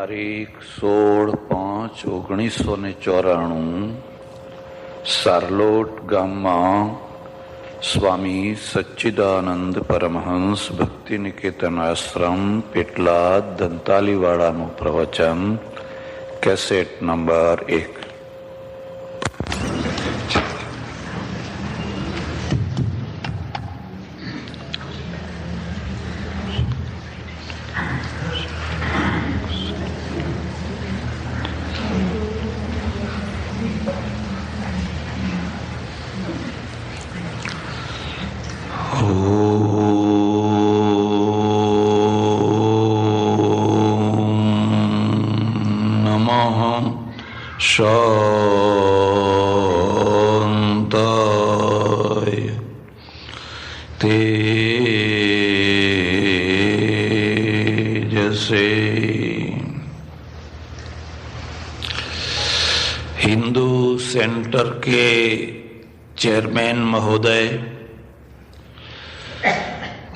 તારીખ 16/5/1994 સાર્લોટ ગામમાં સ્વામી સચ્ચિદાનંદ પરમહંસ ભક્તિ નિકેતન આશ્રમ પેટલાદ દંતાલીવાડાનું પ્રવચન કેસેટ નંબર 1. શાંતાય તેજસે. हिंदू सेंटर के चेयरमैन महोदय,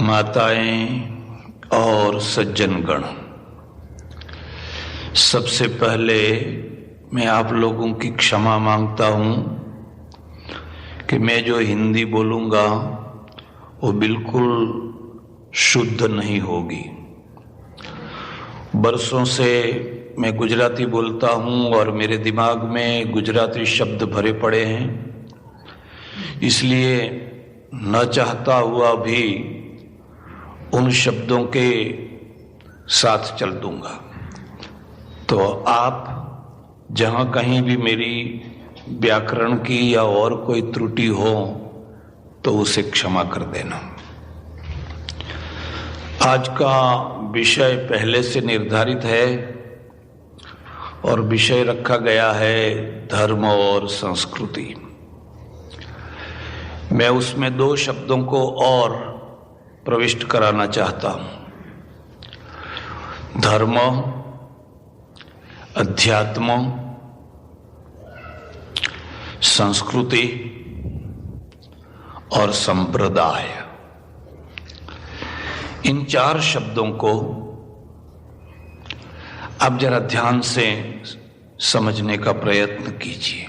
माताएं और सज्जनगण, सबसे पहले मैं आप लोगों की क्षमा मांगता हूं कि मैं जो हिंदी बोलूंगा वो बिल्कुल शुद्ध नहीं होगी. बरसों से मैं गुजराती बोलता हूं और मेरे दिमाग में गुजराती शब्द भरे पड़े हैं, इसलिए न चाहता हुआ भी उन शब्दों के साथ चल दूंगा. तो आप जहां कहीं भी मेरी व्याकरण की या और कोई त्रुटि हो तो उसे क्षमा कर देना. आज का विषय पहले से निर्धारित है और विषय रखा गया है धर्म और संस्कृति. मैं उसमें 2 शब्दों को और प्रविष्ट कराना चाहता हूं. धर्म, अध्यात्म, संस्कृति और संप्रदाय. इन 4 शब्दों को आप जरा ध्यान से समझने का प्रयत्न कीजिए.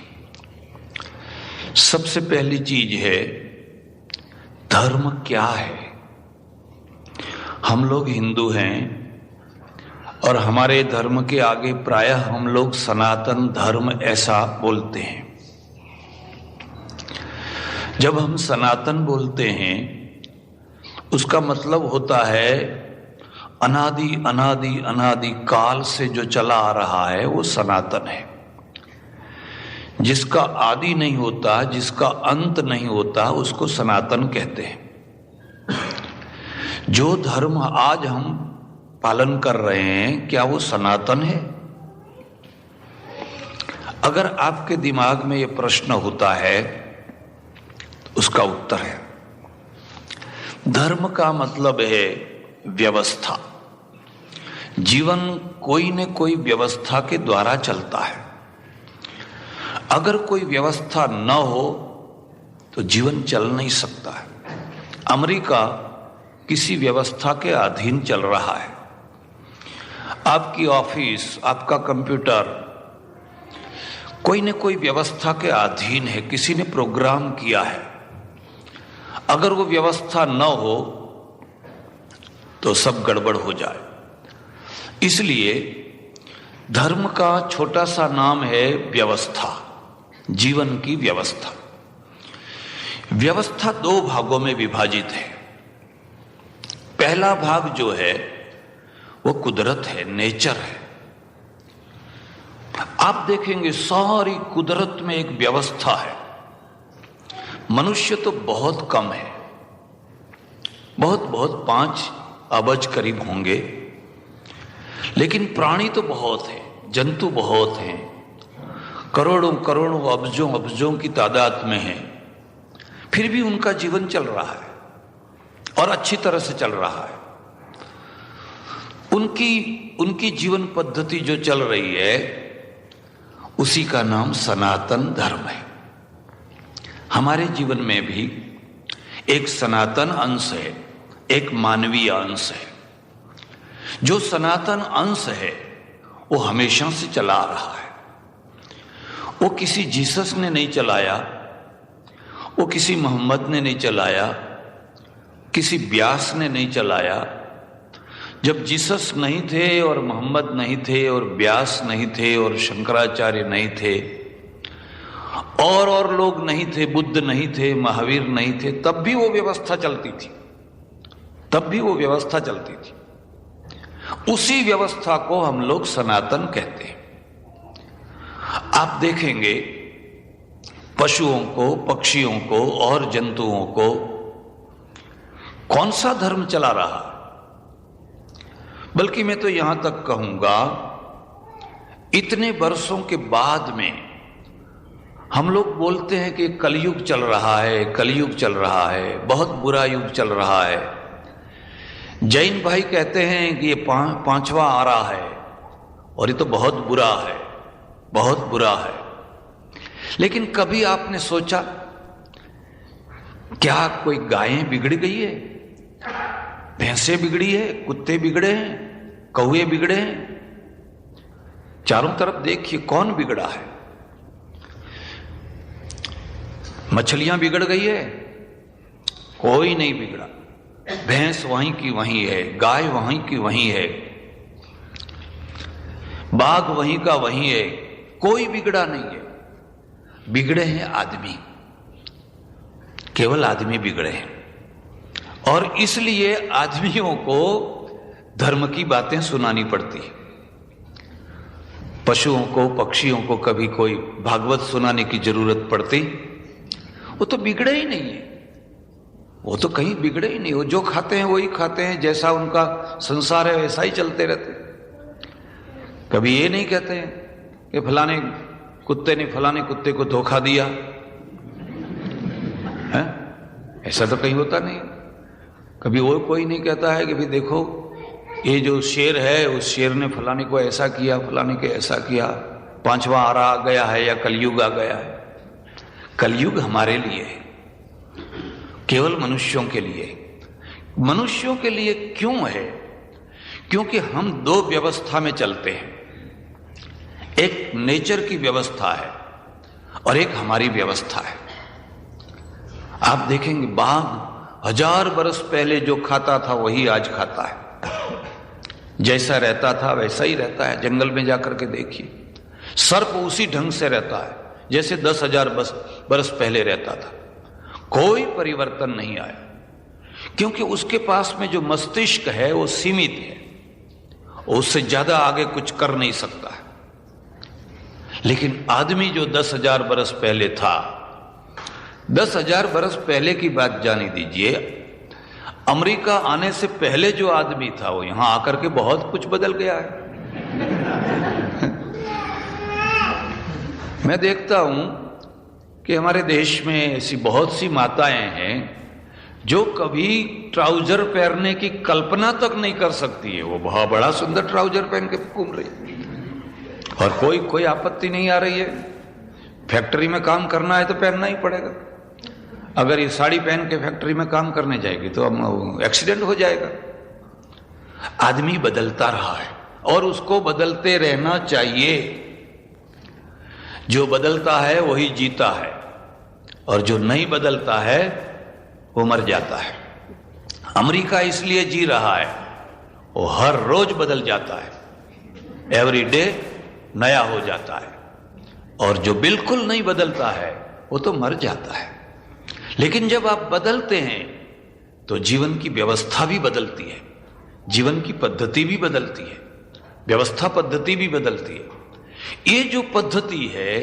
सबसे पहली चीज है धर्म क्या है. हम लोग हिंदू हैं और हमारे धर्म के आगे प्रायः हम लोग सनातन धर्म ऐसा बोलते हैं. जब हम सनातन बोलते हैं उसका मतलब होता है अनादि अनादि अनादि काल से जो चला आ रहा है वो सनातन है. जिसका आदि नहीं होता, जिसका अंत नहीं होता, उसको सनातन कहते हैं. जो धर्म आज हम पालन कर रहे हैं, क्या वो सनातन है? अगर आपके दिमाग में ये प्रश्न होता है, उसका उत्तर है धर्म का मतलब है व्यवस्था. जीवन कोई न कोई व्यवस्था के द्वारा चलता है. अगर कोई व्यवस्था न हो तो जीवन चल नहीं सकता है. अमेरिका किसी व्यवस्था के अधीन चल रहा है. आपकी ऑफिस, आपका कंप्यूटर कोई न कोई व्यवस्था के अधीन है, किसी ने प्रोग्राम किया है. अगर वो व्यवस्था न हो तो सब गड़बड़ हो जाए. इसलिए धर्म का छोटा सा नाम है व्यवस्था, जीवन की व्यवस्था. व्यवस्था 2 भागों में विभाजित है. पहला भाग जो है वो कुदरत है, नेचर है. आप देखेंगे सारी कुदरत में एक व्यवस्था है. मनुष्य तो बहुत कम है, बहुत 5 अबज करीब होंगे, लेकिन प्राणी तो बहुत है, जंतु बहुत हैं, करोड़ों करोड़ों अबजों की तादाद में है. फिर भी उनका जीवन चल रहा है और अच्छी तरह से चल रहा है. उनकी जीवन पद्धति जो चल रही है उसी का नाम सनातन धर्म है. हमारे जीवन में भी एक सनातन अंश है, एक मानवीय अंश है. जो सनातन अंश है वो हमेशा से चला आ रहा है। वो किसी जीसस ने नहीं चलाया, वो किसी मोहम्मद ने नहीं चलाया, किसी व्यास ने नहीं चलाया। जब जीसस नहीं थे और मोहम्मद नहीं थे और व्यास नहीं थे और शंकराचार्य नहीं थे और लोग नहीं थे, बुद्ध नहीं थे, महावीर नहीं थे, तब भी वो व्यवस्था चलती थी, तब भी वो व्यवस्था चलती थी। उसी व्यवस्था को हम लोग सनातन कहते हैं। आप देखेंगे पशुओं को, पक्षियों को और जंतुओं को कौन सा धर्म चला रहा, बल्कि मैं तो यहां तक कहूंगा इतने वर्षों के बाद में हम लोग बोलते हैं कि कलयुग चल रहा है, कलयुग चल रहा है, बहुत बुरा युग चल रहा है। जैन भाई कहते हैं कि ये पांचवा आ रहा है और ये तो बहुत बुरा है, बहुत बुरा है। लेकिन कभी आपने सोचा क्या कोई गायें बिगड़ गई है, भैंसे बिगड़ी है, कुत्ते बिगड़े हैं, कौवे बिगड़े हैं? चारों तरफ देखिए कौन बिगड़ा है। मछलियां बिगड़ गई है? कोई नहीं बिगड़ा। भैंस वहीं की वहीं है, गाय वहीं की वहीं है, बाघ वहीं का वहीं है, कोई बिगड़ा नहीं है। बिगड़े हैं आदमी, केवल आदमी बिगड़े हैं। और इसलिए आदमियों को धर्म की बातें सुनानी पड़ती है। पशुओं को, पक्षियों को कभी कोई भागवत सुनाने की जरूरत पड़ती? वो तो बिगड़े ही नहीं है, वो तो कहीं बिगड़े ही नहीं। वो जो खाते हैं वही खाते हैं, जैसा उनका संसार है वैसा ही चलते रहते। कभी ये नहीं कहते हैं कि फलाने कुत्ते ने फलाने कुत्ते को धोखा दिया है? ऐसा तो कहीं होता नहीं। कभी वो कोई नहीं कहता है कि भाई देखो ये जो शेर है उस शेर ने फलाने को ऐसा किया, फलाने को ऐसा किया, पांचवा आरा आ गया है या कलयुग आ गया है। कलयुग हमारे लिए है, केवल मनुष्यों के लिए। मनुष्यों के लिए क्यों है? क्योंकि हम दो व्यवस्था में चलते हैं, एक नेचर की व्यवस्था है और एक हमारी व्यवस्था है। आप देखेंगे बाघ 1000 वर्ष पहले जो खाता था वही आज खाता है, जैसा रहता था वैसा ही रहता है। जंगल में जाकर के देखिए, सर्प उसी ढंग से रहता है जैसे 10,000 वर्ष पहले रहता था। कोई परिवर्तन नहीं आया, क्योंकि उसके पास में जो मस्तिष्क है वो सीमित है, उससे ज्यादा आगे कुछ कर नहीं सकता है। लेकिन आदमी जो 10,000 वर्ष पहले था, 10,000 वर्ष पहले की बात जाने दीजिए, अमेरिका आने से पहले जो आदमी था वो यहां आकर के बहुत कुछ बदल गया है। मैं देखता हूं कि हमारे देश में ऐसी बहुत सी माताएं हैं जो कभी ट्राउजर पहनने की कल्पना तक नहीं कर सकती है। वो बहुत बड़ा सुंदर ट्राउजर पहन के घूम रही है और कोई आपत्ति नहीं आ रही है। फैक्ट्री में काम करना है तो पहनना ही पड़ेगा। अगर ये साड़ी पहन के फैक्ट्री में काम करने जाएगी तो एक्सीडेंट हो जाएगा। आदमी बदलता रहा है और उसको बदलते रहना चाहिए। जो बदलता है वही जीता है और जो नहीं बदलता है वो मर जाता है। अमेरिका इसलिए जी रहा है, वो हर रोज बदल जाता है, एवरी डे नया हो जाता है। और जो बिल्कुल नहीं बदलता है वो तो मर जाता है। लेकिन जब आप बदलते हैं तो जीवन की व्यवस्था भी बदलती है, जीवन की पद्धति भी बदलती है, व्यवस्था पद्धति भी बदलती है। ये जो पद्धति है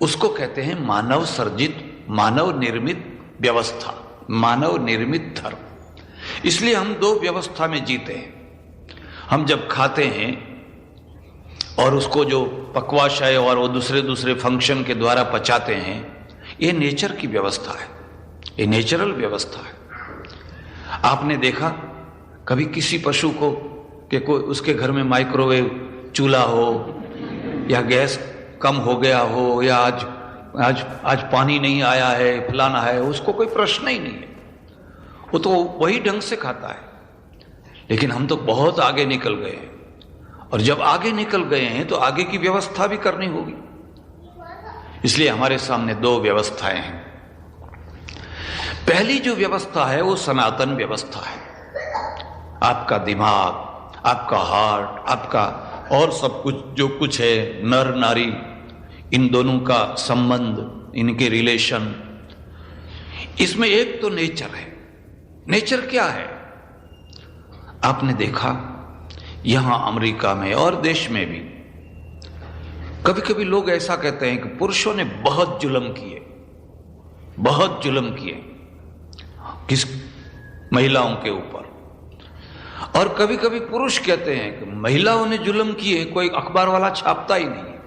उसको कहते हैं मानव सर्जित, मानव निर्मित व्यवस्था, मानव निर्मित धर्म। इसलिए हम दो व्यवस्था में जीते हैं। हम जब खाते हैं और उसको जो पकवाशय और वो दूसरे फंक्शन के द्वारा पचाते हैं, ये नेचर की व्यवस्था है, ये नेचुरल व्यवस्था है। आपने देखा कभी किसी पशु को कि कोई उसके घर में माइक्रोवेव चूल्हा हो या गैस कम हो गया हो या आज पानी नहीं आया है, फलाना है, उसको कोई प्रश्न ही नहीं है, वो तो वही ढंग से खाता है। लेकिन हम तो बहुत आगे निकल गए और जब आगे निकल गए हैं तो आगे की व्यवस्था भी करनी होगी। इसलिए हमारे सामने दो व्यवस्थाएं हैं। पहली जो व्यवस्था है वो सनातन व्यवस्था है। आपका दिमाग, आपका हार्ट, आपका और सब कुछ जो कुछ है, नर नारी, इन दोनों का संबंध, इनके रिलेशन, इसमें एक तो नेचर है। नेचर क्या है? आपने देखा यहां अमेरिका में और देश में भी कभी कभी लोग ऐसा कहते हैं कि पुरुषों ने बहुत जुल्म किए, बहुत जुल्म किए किस महिलाओं के ऊपर। और कभी कभी पुरुष कहते हैं कि महिलाओं ने जुल्म किए, कोई अखबार वाला छापता ही नहीं है।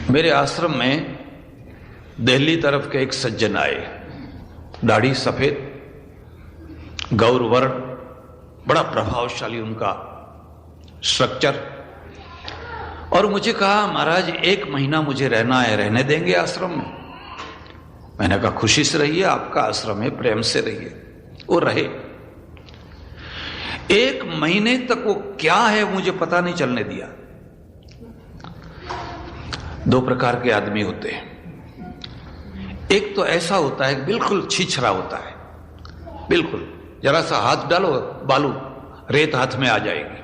मेरे आश्रम में दिल्ली तरफ के एक सज्जन आए, दाढ़ी सफेद, गौर वर्ण, बड़ा प्रभावशाली उनका स्ट्रक्चर, और मुझे कहा महाराज 1 महीना मुझे रहना है, रहने देंगे आश्रम में? मैंने कहा खुशी से रहिए, आपका आश्रम है, प्रेम से रहिए। वो रहे 1 महीने तक। वो क्या है मुझे पता नहीं चलने दिया। 2 प्रकार के आदमी होते हैं। एक तो ऐसा होता है बिल्कुल छिछरा होता है, बिल्कुल जरा सा हाथ डालो बालू रेत हाथ में आ जाएगी।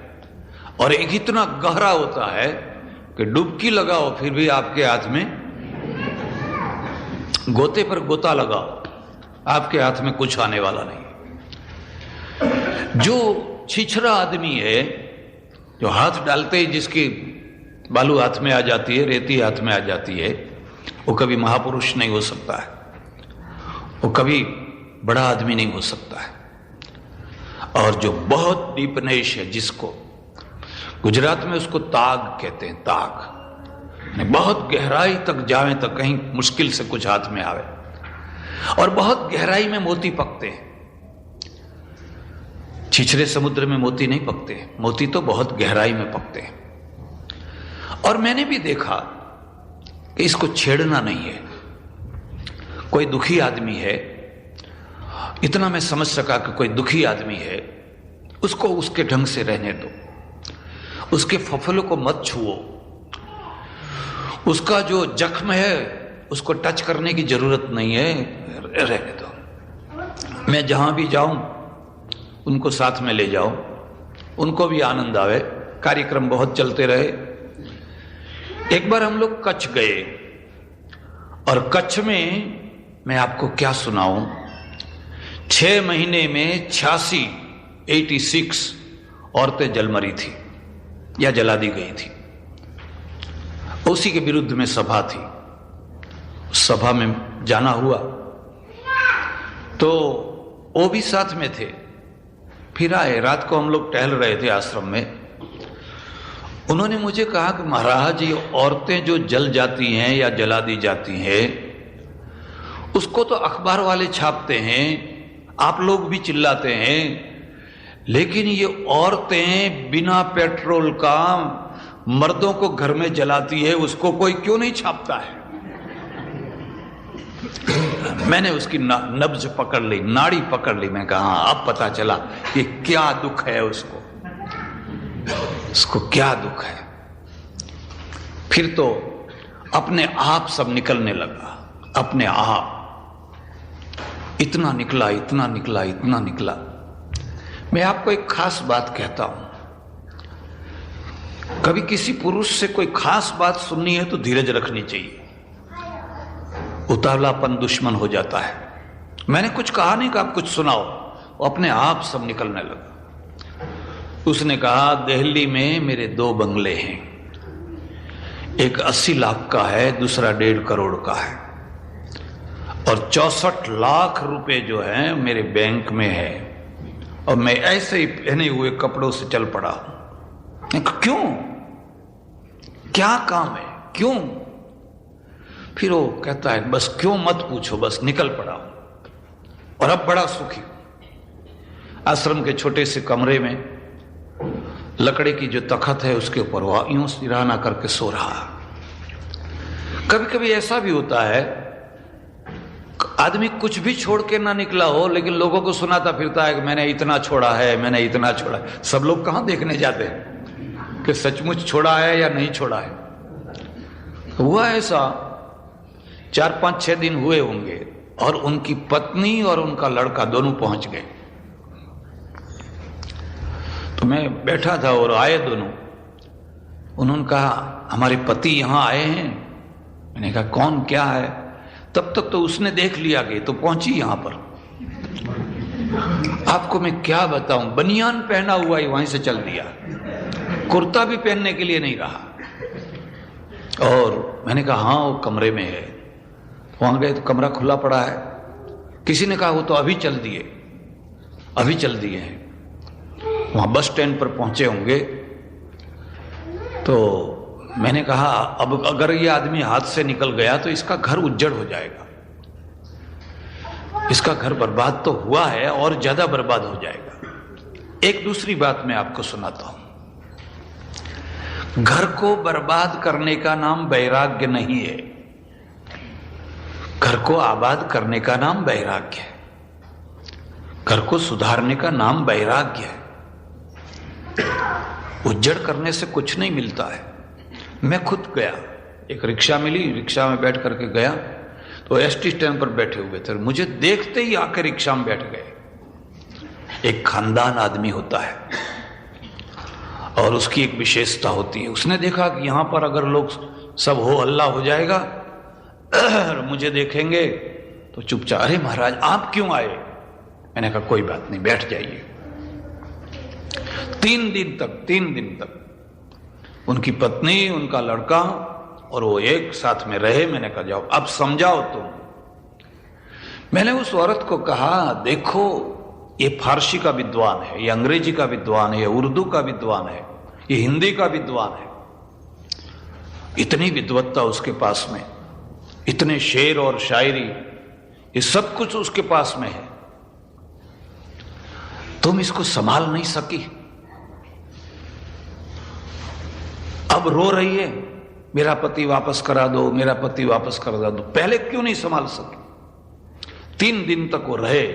और एक इतना गहरा होता है कि डुबकी लगाओ फिर भी आपके हाथ में, गोते पर गोता लगाओ आपके हाथ में कुछ आने वाला नहीं। जो छिछरा आदमी है, जो हाथ डालते ही जिसकी बालू हाथ में आ जाती है, रेती हाथ में आ जाती है, वो कभी महापुरुष नहीं हो सकता है, वो कभी बड़ा आदमी नहीं हो सकता है। और जो बहुत डीपनेश है, जिसको गुजरात में उसको ताग कहते हैं, ताग, बहुत गहराई तक जावे तो कहीं मुश्किल से कुछ हाथ में आवे। और बहुत गहराई में मोती पकते हैं। छिछरे समुद्र में मोती नहीं पकते हैं, मोती तो बहुत गहराई में पकते हैं। और मैंने भी देखा कि इसको छेड़ना नहीं है। कोई दुखी आदमी है, इतना मैं समझ सका कि कोई दुखी आदमी है, उसको उसके ढंग से रहने दो, उसके फफलों को मत छुओ, उसका जो जख्म है उसको टच करने की जरूरत नहीं है, रहने दो। मैं जहां भी जाऊं उनको साथ में ले जाओ, उनको भी आनंद आवे, कार्यक्रम बहुत चलते रहे। एक बार हम लोग कच्छ गए, और कच्छ में मैं आपको क्या सुनाऊं, 6 महीने में 86 औरतें जल मरी थी या जला दी गई थी। उसी के विरुद्ध में सभा थी, सभा में जाना हुआ तो वो भी साथ में थे। फिर आए, रात को हम लोग टहल रहे थे आश्रम में। उन्होंने मुझे कहा कि महाराज ये औरतें जो जल जाती हैं या जला दी जाती हैं, उसको तो अखबार वाले छापते हैं, आप लोग भी चिल्लाते हैं, लेकिन ये औरतें बिना पेट्रोल का मर्दों को घर में जलाती है, उसको कोई क्यों नहीं छापता है? मैंने उसकी नब्ज पकड़ ली, नाड़ी पकड़ ली। मैं कहा अब पता चला कि क्या दुख है उसको क्या दुख है। फिर तो अपने आप सब निकलने लगा, अपने आप इतना निकला, इतना निकला, इतना निकला। मैं आपको एक खास बात कहता हूं, कभी किसी पुरुष से कोई खास बात सुननी है तो धीरज रखनी चाहिए। उतावलापन दुश्मन हो जाता है। मैंने कुछ कहा नहीं कि आप कुछ सुनाओ, वो अपने आप सब निकलने लगा। उसने कहा दिल्ली में मेरे 2 बंगले हैं, एक 80 लाख का है, दूसरा 1.5 करोड़ का है, और 64 लाख रुपए जो है मेरे बैंक में है, और मैं ऐसे ही पहने हुए कपड़ों से चल पड़ा हूं। क्यों? क्या काम है? क्यों? फिर वो कहता है बस क्यों मत पूछो, बस निकल पड़ा हूं और अब बड़ा सुखी। आश्रम के छोटे से कमरे में लकड़े की जो तखत है उसके ऊपर वो यूं सिरहाना करके सो रहा। कभी कभी ऐसा भी होता है आदमी कुछ भी छोड़ के ना निकला हो, लेकिन लोगों को सुनाता फिरता है कि मैंने इतना छोड़ा है, मैंने इतना छोड़ा है। सब लोग कहां देखने जाते हैं कि सचमुच छोड़ा है या नहीं छोड़ा है। हुआ ऐसा 4-5-6 दिन हुए होंगे और उनकी पत्नी और उनका लड़का दोनों पहुंच गए। तो मैं बैठा था और आए दोनों। उन्होंने कहा हमारे पति यहां आए हैं। मैंने कहा कौन, क्या है? तब तक तो उसने देख लिया कि तो पहुंची यहां पर। आपको मैं क्या बताऊं, बनियान पहना हुआ ही वहीं से चल दिया, कुर्ता भी पहनने के लिए नहीं रहा। और मैंने कहा हाँ वो कमरे में है। वहां गए तो कमरा खुला पड़ा है। किसी ने कहा वो तो अभी चल दिए हैं। वहां बस स्टैंड पर पहुंचे होंगे। तो मैंने कहा अब अगर ये आदमी हाथ से निकल गया तो इसका घर उज्जड़ हो जाएगा, इसका घर बर्बाद तो हुआ है और ज्यादा बर्बाद हो जाएगा। एक दूसरी बात मैं आपको सुनाता हूं। घर को बर्बाद करने का नाम वैराग्य नहीं है, घर को आबाद करने का नाम वैराग्य है। घर को सुधारने का नाम वैराग्य है। उज्जड़ करने से कुछ नहीं मिलता है। मैं खुद गया, एक रिक्शा मिली, रिक्शा में बैठ करके गया तो एसटी स्टैंड पर बैठे हुए थे। मुझे देखते ही आकर रिक्शा में बैठ गए। एक खानदान आदमी होता है और उसकी एक विशेषता होती है। उसने देखा कि यहां पर अगर लोग सब हो हल्ला हो जाएगा और मुझे देखेंगे तो चुपचाप, अरे महाराज आप क्यों आए? मैंने कहा कोई बात नहीं, बैठ जाइए। 3 दिन तक उनकी पत्नी, उनका लड़का और वो एक साथ में रहे। मैंने कहा जाओ अब समझाओ तुम। मैंने उस औरत को कहा देखो ये फारसी का विद्वान है, ये अंग्रेजी का विद्वान है, ये उर्दू का विद्वान है, ये हिंदी का विद्वान है। इतनी विद्वत्ता उसके पास में, इतने शेर और शायरी, ये सब कुछ उसके पास में है। तुम इसको संभाल नहीं सकी, अब रो रही है मेरा पति वापस करा दो, मेरा पति वापस करा दो। पहले क्यों नहीं संभाल सकी? 3 दिन तक वो रहे।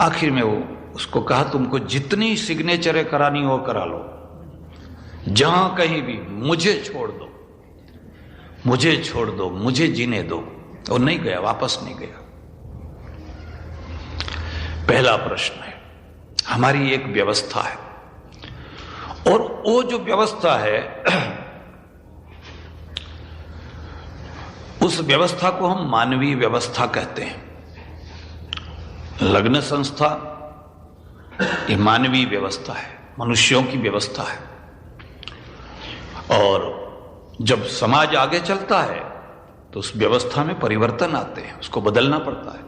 आखिर में वो उसको कहा तुमको जितनी सिग्नेचरें करानी हो करा लो, जहां कहीं भी मुझे छोड़ दो, मुझे छोड़ दो, मुझे जीने दो। और नहीं गया, वापस नहीं गया। पहला प्रश्न है, हमारी एक व्यवस्था है और वो जो व्यवस्था है उस व्यवस्था को हम मानवीय व्यवस्था कहते हैं। लग्न संस्था ये मानवीय व्यवस्था है, मनुष्यों की व्यवस्था है। और जब समाज आगे चलता है तो उस व्यवस्था में परिवर्तन आते हैं, उसको बदलना पड़ता है।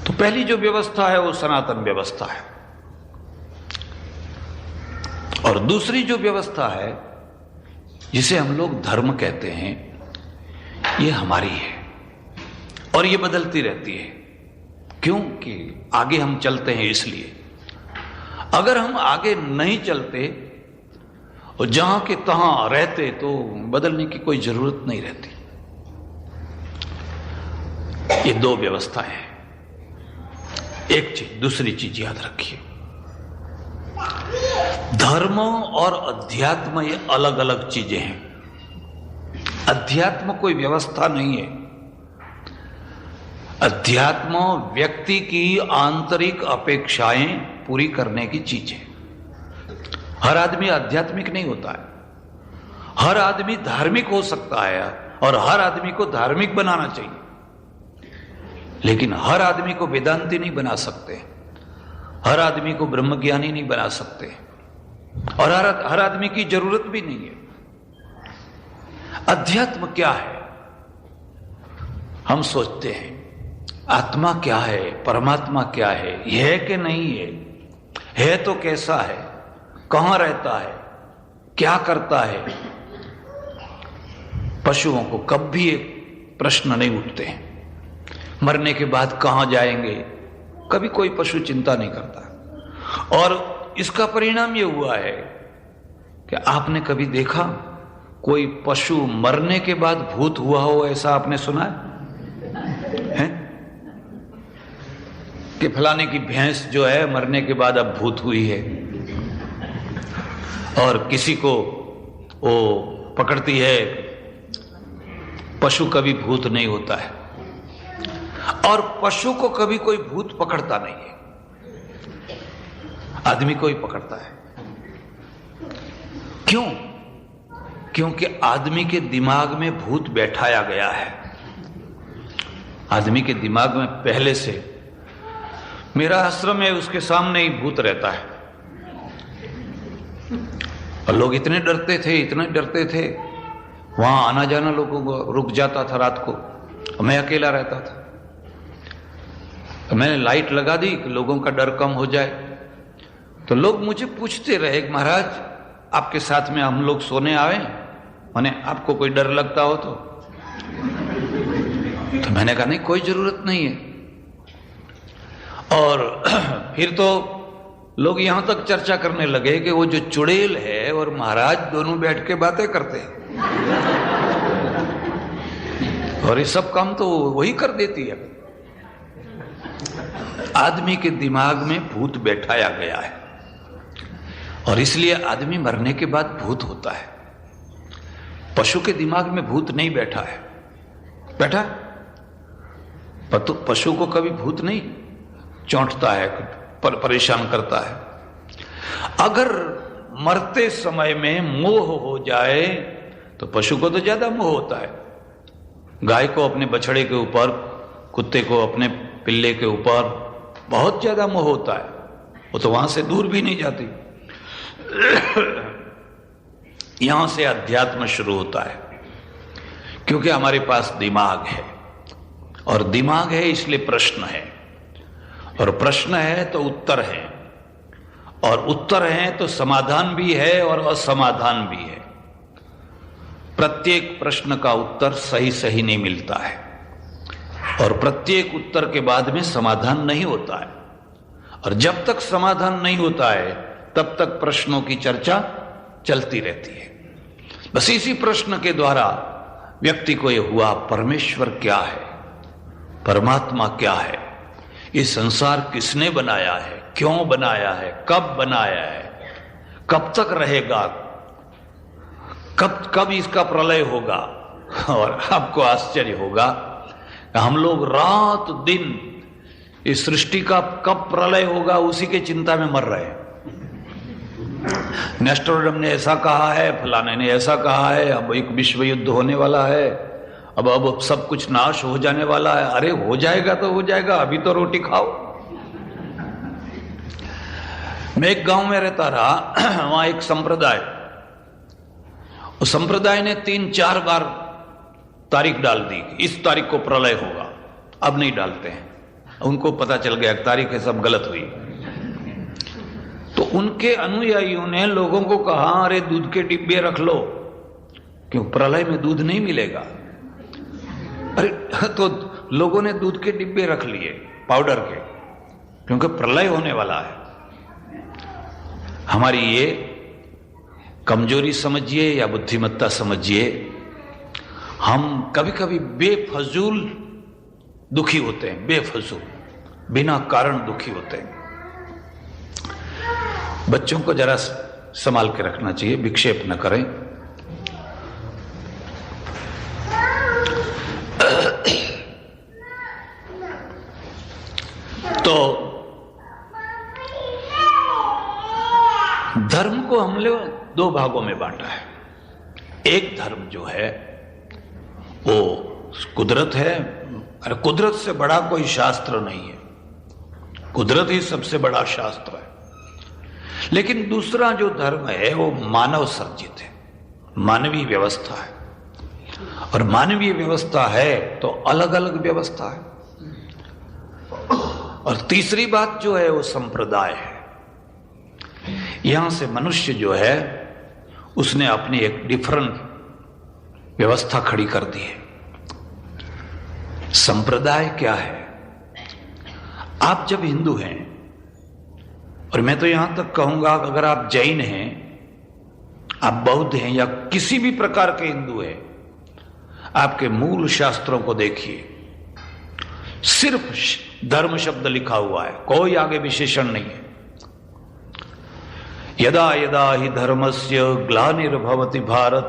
तो पहली जो व्यवस्था है वो सनातन व्यवस्था है और दूसरी जो व्यवस्था है जिसे हम लोग धर्म कहते हैं, ये हमारी है और ये बदलती रहती है। क्योंकि आगे हम चलते हैं इसलिए। अगर हम आगे नहीं चलते और जहां के तहां रहते तो बदलने की कोई जरूरत नहीं रहती। ये 2 व्यवस्थाएं हैं। एक चीज, दूसरी चीज याद रखिए, धर्म और अध्यात्म ये अलग अलग चीजें हैं। अध्यात्म कोई व्यवस्था नहीं है। अध्यात्म व्यक्ति की आंतरिक अपेक्षाएं पूरी करने की चीज है। हर आदमी आध्यात्मिक नहीं होता है, हर आदमी धार्मिक हो सकता है और हर आदमी को धार्मिक बनाना चाहिए, लेकिन हर आदमी को वेदांती नहीं बना सकते, हर आदमी को ब्रह्मज्ञानी नहीं बना सकते और हर आदमी की जरूरत भी नहीं है। अध्यात्म क्या है? हम सोचते हैं आत्मा क्या है, परमात्मा क्या है, यह है कि नहीं है तो कैसा है, कहां रहता है, क्या करता है। पशुओं को कभी एक प्रश्न नहीं उठते हैं, मरने के बाद कहां जाएंगे, कभी कोई पशु चिंता नहीं करता। और इसका परिणाम यह हुआ है कि आपने कभी देखा कोई पशु मरने के बाद भूत हुआ हो, ऐसा आपने सुना है? कि फलाने की भैंस जो है मरने के बाद अब भूत हुई है, और किसी को वो पकड़ती है। पशु कभी भूत नहीं होता है, और पशु को कभी कोई भूत पकड़ता नहीं है, आदमी को ही पकड़ता है। क्यों? क्योंकि आदमी के दिमाग में भूत बैठाया गया है। आदमी के दिमाग में पहले से, मेरा आश्रम है उसके सामने ही भूत रहता है, और लोग इतने डरते थे, वहां आना जाना लोगों को रुक जाता था रात को। मैं अकेला रहता था, तो मैंने लाइट लगा दी कि लोगों का डर कम हो जाए। तो लोग मुझे पूछते रहे, महाराज आपके साथ में हम लोग सोने आए, माने आपको कोई डर लगता हो तो मैंने कहा नहीं, कोई जरूरत नहीं है। और फिर तो लोग यहां तक चर्चा करने लगे कि वो जो चुड़ैल है और महाराज दोनों बैठ के बातें करते हैं, और ये सब काम तो वही कर देती है। आदमी के दिमाग में भूत बैठाया गया है, और इसलिए आदमी मरने के बाद भूत होता है। पशु के दिमाग में भूत नहीं बैठा है। बैठा पशु को कभी भूत नहीं चौंटता है, परेशान करता है। अगर मरते समय में मोह हो जाए तो पशु को तो ज्यादा मोह होता है। गाय को अपने बछड़े के ऊपर, कुत्ते को अपने पिल्ले के ऊपर बहुत ज्यादा मोह होता है, वो तो वहां से दूर भी नहीं जाती। यहां से अध्यात्म शुरू होता है, क्योंकि हमारे पास दिमाग है, और दिमाग है इसलिए प्रश्न है, और प्रश्न है तो उत्तर है, और उत्तर है तो समाधान भी है और असमाधान भी है। प्रत्येक प्रश्न का उत्तर सही सही नहीं मिलता है, और प्रत्येक उत्तर के बाद में समाधान नहीं होता है, और जब तक समाधान नहीं होता है तब तक प्रश्नों की चर्चा चलती रहती है। बस इसी प्रश्न के द्वारा व्यक्ति को यह हुआ, परमेश्वर क्या है, परमात्मा क्या है, ये संसार किसने बनाया है, क्यों बनाया है, कब बनाया है, कब तक रहेगा, कब इसका प्रलय होगा। और आपको आश्चर्य होगा, हम लोग रात दिन इस सृष्टि का कब प्रलय होगा उसी के चिंता में मर रहे हैं। नेस्टोडम ने ऐसा कहा है, फलाने ने ऐसा कहा है, अब एक विश्व युद्ध होने वाला है, अब सब कुछ नाश हो जाने वाला है। अरे हो जाएगा तो हो जाएगा, अभी तो रोटी खाओ। मैं एक गांव में रहता रहा, वहां एक संप्रदाय, उस संप्रदाय ने 3-4 बार तारीख डाल दी, इस तारीख को प्रलय होगा। अब नहीं डालते हैं, उनको पता चल गया तारीख है सब गलत हुई। तो उनके अनुयायियों ने लोगों को कहा, अरे दूध के डिब्बे रख लो, क्यों प्रलय में दूध नहीं मिलेगा। अरे तो लोगों ने दूध के डिब्बे रख लिए पाउडर के, क्योंकि प्रलय होने वाला है। हमारी ये कमजोरी समझिए या बुद्धिमत्ता समझिए, हम कभी कभी बेफजूल दुखी होते हैं, बेफजूल बिना कारण दुखी होते हैं। बच्चों को जरा संभाल के रखना चाहिए, विक्षेप न करें। तो धर्म को हमने 2 भागों में बांटा है। एक धर्म जो है वो कुदरत है, अरे कुदरत से बड़ा कोई शास्त्र नहीं है, कुदरत ही सबसे बड़ा शास्त्र है। लेकिन दूसरा जो धर्म है वो मानव सर्जित है, मानवीय व्यवस्था है, और मानवीय व्यवस्था है तो अलग अलग व्यवस्था है। और तीसरी बात जो है वो संप्रदाय है। यहां से मनुष्य जो है उसने अपनी एक डिफरेंट व्यवस्था खड़ी कर दी है। संप्रदाय क्या है? आप जब हिंदू हैं, और मैं तो यहां तक कहूंगा अगर आप जैन हैं आप बौद्ध हैं या किसी भी प्रकार के हिंदू हैं, आपके मूल शास्त्रों को देखिए, सिर्फ धर्म शब्द लिखा हुआ है, कोई आगे विशेषण नहीं है। यदा यदा ही धर्मस्य ग्लानिर्भवति भारत,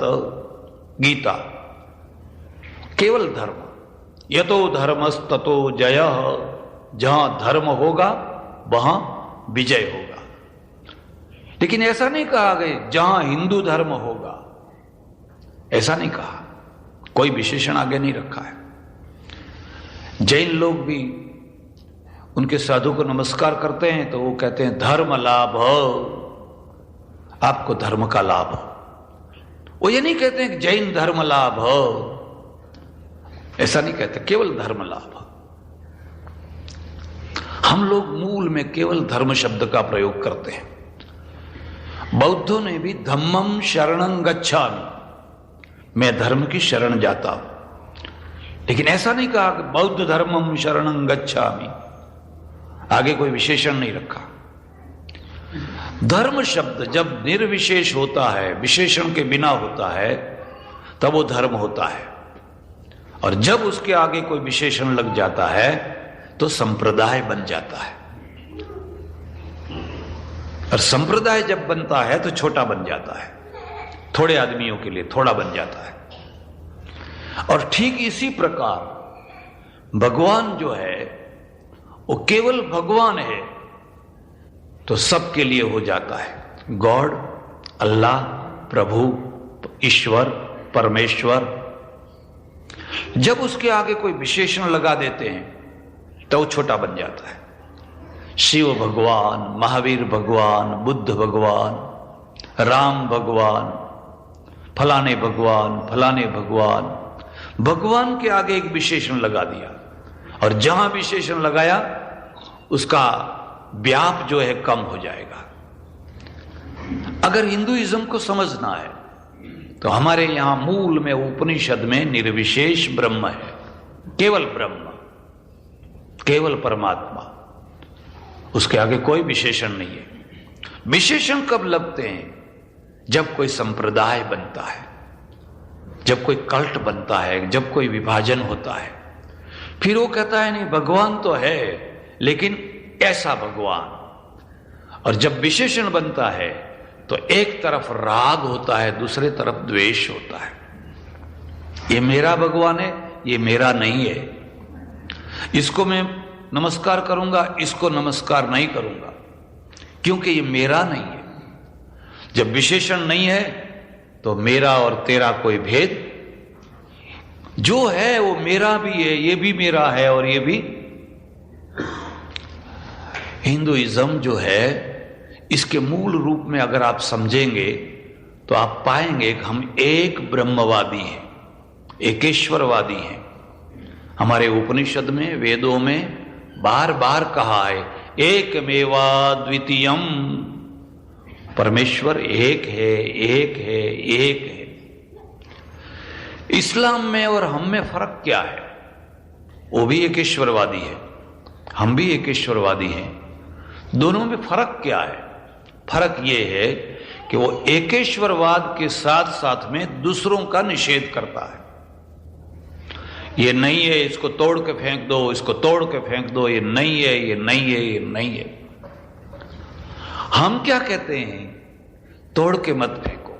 गीता, केवल धर्म। यतो धर्मस्ततो जयः, जहां धर्म होगा वहां विजय होगा। लेकिन ऐसा नहीं कहा गया जहां हिंदू धर्म होगा, ऐसा नहीं कहा, कोई विशेषण आगे नहीं रखा है। जैन लोग भी उनके साधु को नमस्कार करते हैं तो वो कहते हैं धर्म लाभ, आपको धर्म का लाभ हो। वो ये नहीं कहते हैं कि जैन धर्म लाभ हो, ऐसा नहीं कहते, केवल धर्म लाभ। हम लोग मूल में केवल धर्म शब्द का प्रयोग करते हैं। बौद्धों ने भी धम्मम शरणं गच्छामि, मैं धर्म की शरण जाता हूं, लेकिन ऐसा नहीं कहा कि बौद्ध धर्मम शरणं गच्छामि, आगे कोई विशेषण नहीं रखा। धर्म शब्द जब निर्विशेष होता है, विशेषण के बिना होता है, तब वो धर्म होता है, और जब उसके आगे कोई विशेषण लग जाता है तो संप्रदाय बन जाता है। और संप्रदाय जब बनता है तो छोटा बन जाता है, थोड़े आदमियों के लिए थोड़ा बन जाता है। और ठीक इसी प्रकार भगवान जो है वो केवल भगवान है तो सबके लिए हो जाता है। गॉड, अल्लाह, प्रभु, ईश्वर, परमेश्वर। जब उसके आगे कोई विशेषण लगा देते हैं तो वो छोटा बन जाता है। शिव भगवान, महावीर भगवान, बुद्ध भगवान, राम भगवान, फलाने भगवान, फलाने भगवान, भगवान के आगे एक विशेषण लगा दिया, और जहां विशेषण लगाया उसका व्याप जो है कम हो जाएगा। अगर हिंदुइज्म को समझना है तो हमारे यहां मूल में उपनिषद में निर्विशेष ब्रह्म है, केवल ब्रह्म, केवल परमात्मा, उसके आगे कोई विशेषण नहीं है। विशेषण कब लगते हैं? जब कोई संप्रदाय बनता है, जब कोई कल्ट बनता है, जब कोई विभाजन होता है, फिर वो कहता है नहीं भगवान तो है लेकिन ऐसा भगवान। और जब विशेषण बनता है तो एक तरफ राग होता है, दूसरे तरफ द्वेष होता है। ये मेरा भगवान है, ये मेरा नहीं है, इसको मैं नमस्कार करूंगा, इसको नमस्कार नहीं करूंगा, क्योंकि ये मेरा नहीं है। जब विशेषण नहीं है तो मेरा और तेरा कोई भेद, जो है वो मेरा भी है, ये भी मेरा है और ये भी। हिंदुइज्म जो है इसके मूल रूप में अगर आप समझेंगे तो आप पाएंगे कि हम एक ब्रह्मवादी हैं, एकेश्वरवादी हैं। हमारे उपनिषद में, वेदों में बार बार कहा है एकमेवा द्वितीयम, परमेश्वर एक है, एक है, एक है। इस्लाम में और हम में फर्क क्या है? वो भी एकेश्वरवादी है, हम भी एकेश्वरवादी हैं। दोनों में फर्क क्या है? फर्क यह है कि वो एकेश्वरवाद के साथ साथ में दूसरों का निषेध करता है। ये नहीं है, इसको तोड़ के फेंक दो, इसको तोड़ के फेंक दो, ये नहीं है, ये नहीं है, ये नहीं है। हम क्या कहते हैं? तोड़ के मत फेंको,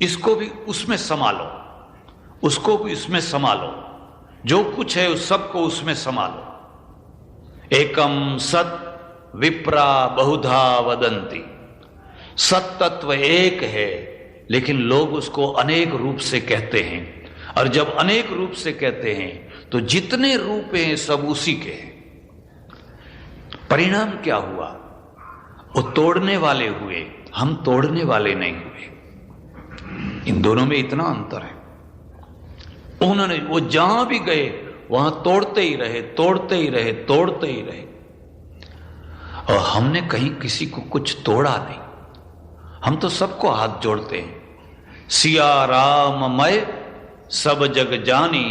इसको भी उसमें संभालो, उसको भी उसमें संभालो, जो कुछ है उस सबको उसमें संभालो। एकम सत विप्रा बहुधा वदंती, सत तत्व एक है लेकिन लोग उसको अनेक रूप से कहते हैं, और जब अनेक रूप से कहते हैं तो जितने रूप हैं सब उसी के हैं। परिणाम क्या हुआ? वो तोड़ने वाले हुए, हम तोड़ने वाले नहीं हुए। इन दोनों में इतना अंतर है। उन्होंने, वो जहां भी गए वहां तोड़ते ही रहे, तोड़ते ही रहे, तोड़ते ही रहे, और हमने कहीं किसी को कुछ तोड़ा नहीं। हम तो सबको हाथ जोड़ते हैं। सिया राम मैं सब जग जानी,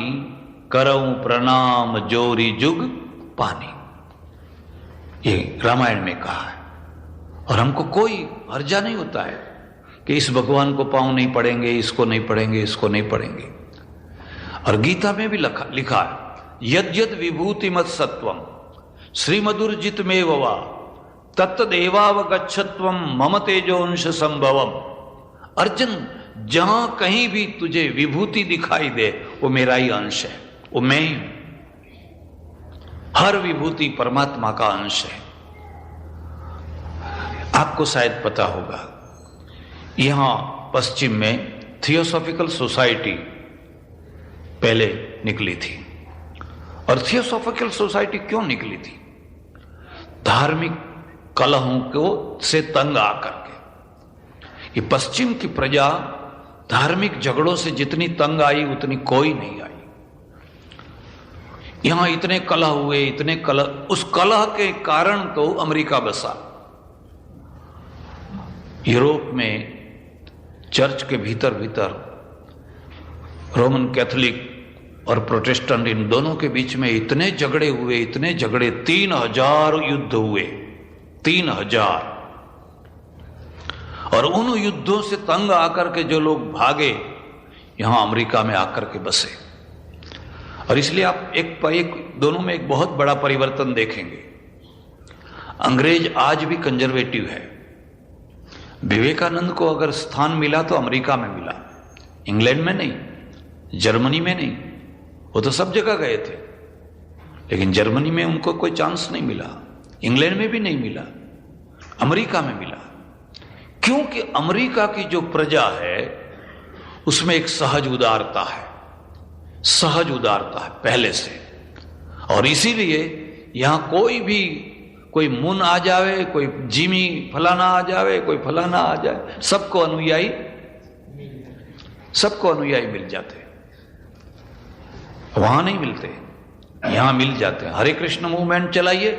करऊं प्रणाम जोरी जुग पानी, ये रामायण में कहा है। और हमको कोई हर्जा नहीं होता है, कि इस भगवान को पांव नहीं पड़ेंगे, इसको नहीं पढ़ेंगे, इसको नहीं पढ़ेंगे। और गीता में भी लिखा है, यद्यद विभूति मत सत्वम श्रीमदुर्जित में ववा तत्तदेवावगच्छत्वम मम तेजोंश संभवम। अर्जुन, जहां कहीं भी तुझे विभूति दिखाई दे वो मेरा ही अंश है, वो मैं ही हूं। हर विभूति परमात्मा का अंश है। आपको शायद पता होगा, यहां पश्चिम में थियोसॉफिकल सोसाइटी पहले निकली थी। और थियोसॉफिकल सोसाइटी क्यों निकली थी? धार्मिक कलहों को से तंग आकर के। ये पश्चिम की प्रजा धार्मिक झगड़ों से जितनी तंग आई उतनी कोई नहीं आई। यहां इतने कलह हुए, इतने कलह, उस कलह के कारण तो अमेरिका बसा। यूरोप में चर्च के भीतर रोमन कैथोलिक और प्रोटेस्टेंट, इन दोनों के बीच में इतने झगड़े हुए, इतने झगड़े, 3000 युद्ध हुए, 3000। और उन युद्धों से तंग आकर के जो लोग भागे यहां अमेरिका में आकर के बसे। और इसलिए आप एक दोनों में एक बहुत बड़ा परिवर्तन देखेंगे। अंग्रेज आज भी कंजर्वेटिव है। विवेकानंद को अगर स्थान मिला तो अमेरिका में मिला, इंग्लैंड में नहीं, जर्मनी में नहीं। वो तो सब जगह गए थे, लेकिन जर्मनी में उनको कोई चांस नहीं मिला, इंग्लैंड में भी नहीं मिला, अमेरिका में मिला। क्योंकि अमेरिका की जो प्रजा है उसमें एक सहज उदारता है, सहज उदारता है पहले से। और इसीलिए यहां कोई मुन आ जावे, कोई जिमी फलाना आ जावे, कोई फलाना आ जाए, सबको अनुयायी मिल जाते। वहां नहीं मिलते, यहां मिल जाते हैं। हरे कृष्ण मूवमेंट चलाइए,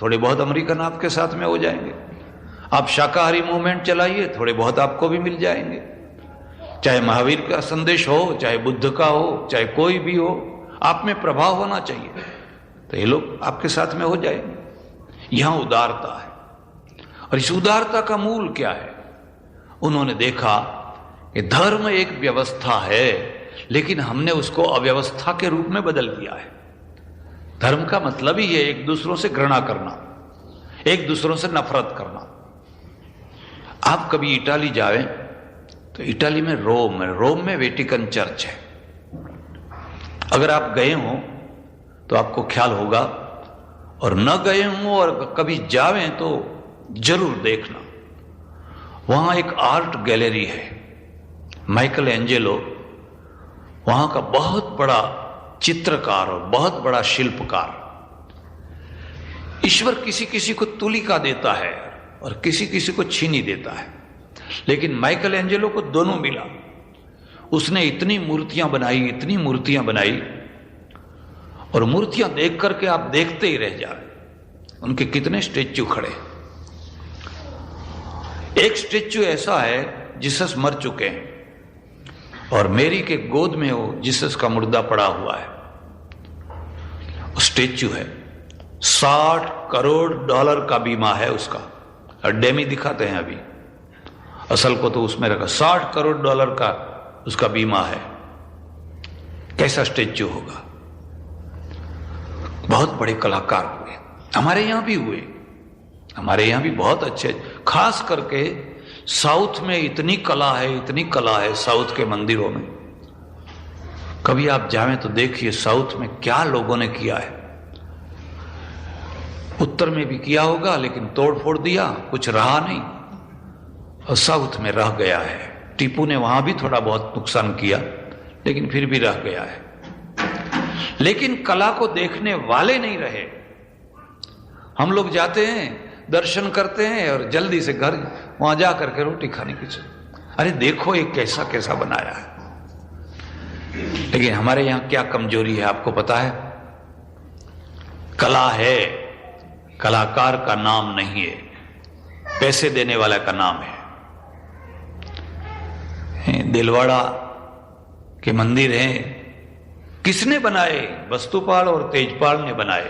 थोड़े बहुत अमेरिकन आपके साथ में हो जाएंगे। आप शाकाहारी मूवमेंट चलाइए, थोड़े बहुत आपको भी मिल जाएंगे। चाहे महावीर का संदेश हो, चाहे बुद्ध का हो, चाहे कोई भी हो, आप में प्रभाव होना चाहिए, तो ये लोग आपके साथ में हो जाएंगे। यहां उदारता है। और इस उदारता का मूल क्या है? उन्होंने देखा कि धर्म एक व्यवस्था है, लेकिन हमने उसको अव्यवस्था के रूप में बदल दिया है। धर्म का मतलब ही है एक दूसरों से घृणा करना, एक दूसरों से नफरत करना। आप कभी इटाली जाएं तो इटाली में रोम में वेटिकन चर्च है। अगर आप गए हो तो आपको ख्याल होगा, और न गए हों और कभी जावें तो जरूर देखना। वहां एक आर्ट गैलरी है, माइकल एंजेलो वहां का बहुत बड़ा चित्रकार और बहुत बड़ा शिल्पकार। ईश्वर किसी किसी को तुलिका देता है और किसी किसी को छीनी देता है, लेकिन माइकल एंजेलो को दोनों मिला। उसने इतनी मूर्तियां बनाई, और मूर्तियां देख करके आप देखते ही रह जाए। उनके कितने स्टेच्यू खड़े। एक स्टेच्यू ऐसा है जीसस मर चुके हैं, और मेरी के गोद में वो जीसस का मुर्दा पड़ा हुआ है। स्टेच्यू है, $60 करोड़ का बीमा है उसका। और डेमी दिखाते हैं अभी, असल को तो उसमें रखा, $60 करोड़ का उसका बीमा है। कैसा स्टेच्यू होगा? बहुत बड़े कलाकार हुए, हमारे यहां भी हुए, हमारे यहां भी बहुत अच्छे। खास करके साउथ में इतनी कला है साउथ के मंदिरों में। कभी आप जाएं तो देखिए साउथ में क्या लोगों ने किया है। उत्तर में भी किया होगा, लेकिन तोड़ फोड़ दिया, कुछ रहा नहीं, और साउथ में रह गया है। टीपू ने वहां भी थोड़ा बहुत नुकसान किया, लेकिन फिर भी रह गया है। लेकिन कला को देखने वाले नहीं रहे। हम लोग जाते हैं, दर्शन करते हैं और जल्दी से घर वहां जा करके रोटी खाने की सोच। अरे देखो ये कैसा कैसा बनाया है। लेकिन हमारे यहां क्या कमजोरी है आपको पता है? कला है, कलाकार का नाम नहीं है, पैसे देने वाला का नाम है। दिलवाड़ा के मंदिर हैं, किसने बनाए? वस्तुपाल और तेजपाल ने बनाए।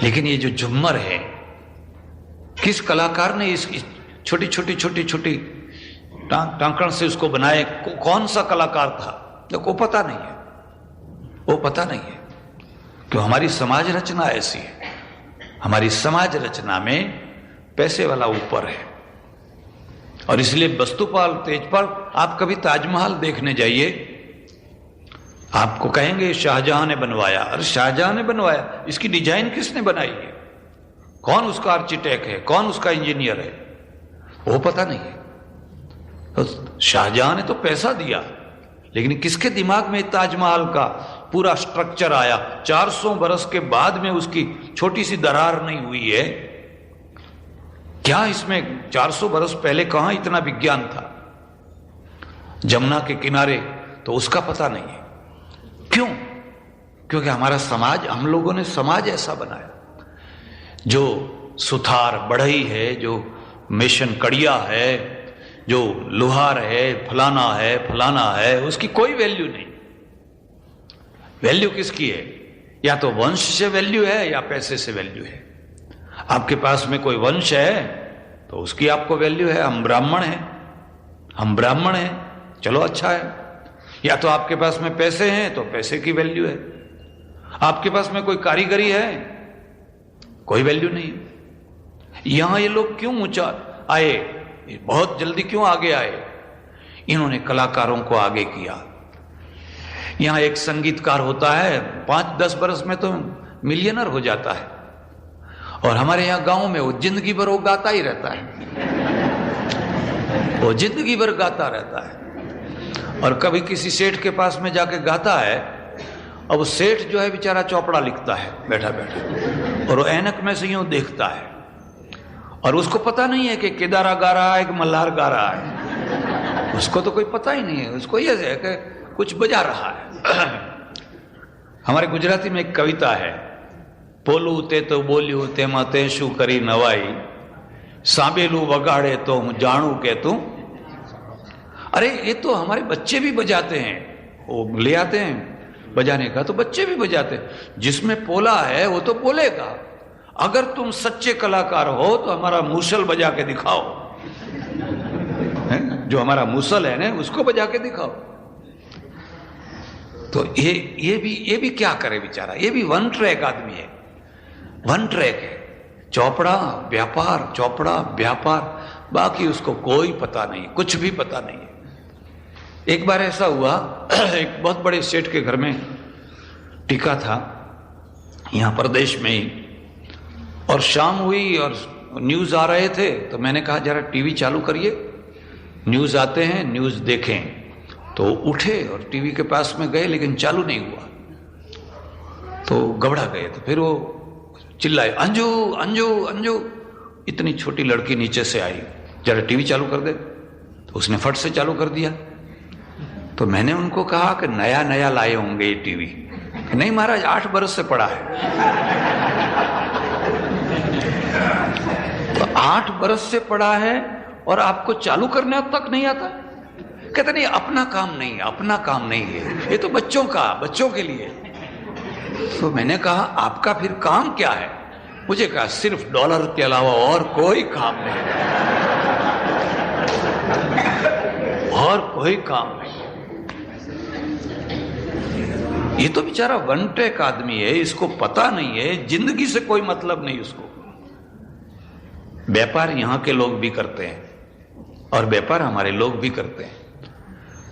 लेकिन ये जो झुम्मर है, किस कलाकार ने इस छोटी छोटी छोटी छोटी टांकण से उसको बनाए, कौन सा कलाकार था वो पता नहीं है, वो पता नहीं है। क्यों? हमारी समाज रचना ऐसी है, हमारी समाज रचना में पैसे वाला ऊपर है। और इसलिए वस्तुपाल तेजपाल, आप कभी ताजमहल देखने जाइए, आपको कहेंगे शाहजहां ने बनवाया। अरे शाहजहां ने बनवाया, इसकी डिजाइन किसने बनाई है, कौन उसका आर्किटेक्ट है, कौन उसका इंजीनियर है, वो पता नहीं है। तो शाहजहां ने तो पैसा दिया, लेकिन किसके दिमाग में ताजमहल का पूरा स्ट्रक्चर आया? 400 बरस के बाद में उसकी छोटी सी दरार नहीं हुई है क्या? इसमें 400 बरस पहले कहां इतना विज्ञान था? जमुना के किनारे, तो उसका पता नहीं है। क्यों? क्योंकि हमारा समाज, हम लोगों ने समाज ऐसा बनाया, जो सुथार बढ़ई है, जो मेशन कड़िया है, जो लोहार है, फलाना है, उसकी कोई वैल्यू नहीं। वैल्यू किसकी है? या तो वंश से वैल्यू है या पैसे से वैल्यू है। आपके पास में कोई वंश है तो उसकी आपको वैल्यू है, हम ब्राह्मण हैं, चलो अच्छा है। या तो आपके पास में पैसे हैं तो पैसे की वैल्यू है। आपके पास में कोई कारीगरी है, कोई वैल्यू नहीं। यहां ये लोग क्यों ऊंचा आए, बहुत जल्दी क्यों आगे आए? इन्होंने कलाकारों को आगे किया। यहां एक संगीतकार होता है, 5-10 बरस में तो मिलियनर हो जाता है, और हमारे यहां गांव में वो जिंदगी भर वो गाता ही रहता है, वो जिंदगी भर गाता रहता है। और कभी किसी सेठ के पास में जाके गाता है, और वो सेठ जो है बेचारा चौपड़ा लिखता है बैठा बैठा, और वो ऐनक में से यूं देखता है, और उसको पता नहीं है कि केदारा गा रहा है कि मल्हार गा रहा है, उसको तो कोई पता ही नहीं है। उसको ये है कि कुछ बजा रहा है। हमारे गुजराती में एक कविता है, पोलू ते तो बोल्यू तेमा ते शू करी नवाई, सांबेलू वगाड़े तो हूं जानू के तू। अरे ये तो हमारे बच्चे भी बजाते हैं, वो ले आते हैं बजाने का, तो बच्चे भी बजाते हैं। जिसमें पोला है वो तो बोलेगा। अगर तुम सच्चे कलाकार हो तो हमारा मूसल बजा के दिखाओ, जो हमारा मूसल है ना उसको बजा के दिखाओ। तो ये भी क्या करे बेचारा, ये भी वन ट्रैक आदमी है, वन ट्रैक है, चौपड़ा व्यापार, बाकी उसको कोई पता नहीं, कुछ भी पता नहीं है। एक बार ऐसा हुआ, एक बहुत बड़े सेठ के घर में टीका था, यहां प्रदेश में ही, और शाम हुई और न्यूज आ रहे थे, तो मैंने कहा जरा टीवी चालू करिए, न्यूज आते हैं, न्यूज देखें। तो उठे और टीवी के पास में गए, लेकिन चालू नहीं हुआ, तो घबरा गए। तो फिर वो चिल्लाए, अंजू अंजू अंजू। इतनी छोटी लड़की नीचे से आई, जरा टीवी चालू कर दे। तो उसने फट से चालू कर दिया। तो मैंने उनको कहा कि नया नया लाए होंगे ये टीवी। नहीं महाराज, 8 बरस से पड़ा है। तो 8 बरस से पड़ा है और आपको चालू करने तक नहीं आता? कहते नहीं, अपना काम नहीं है, ये तो बच्चों के लिए। तो मैंने कहा आपका फिर काम क्या है? मुझे कहा सिर्फ डॉलर के अलावा और कोई काम नहीं, और कोई काम नहीं। ये तो बेचारा वन ट्रैक आदमी है, इसको पता नहीं है, जिंदगी से कोई मतलब नहीं उसको। व्यापार यहां के लोग भी करते हैं और व्यापार हमारे लोग भी करते हैं।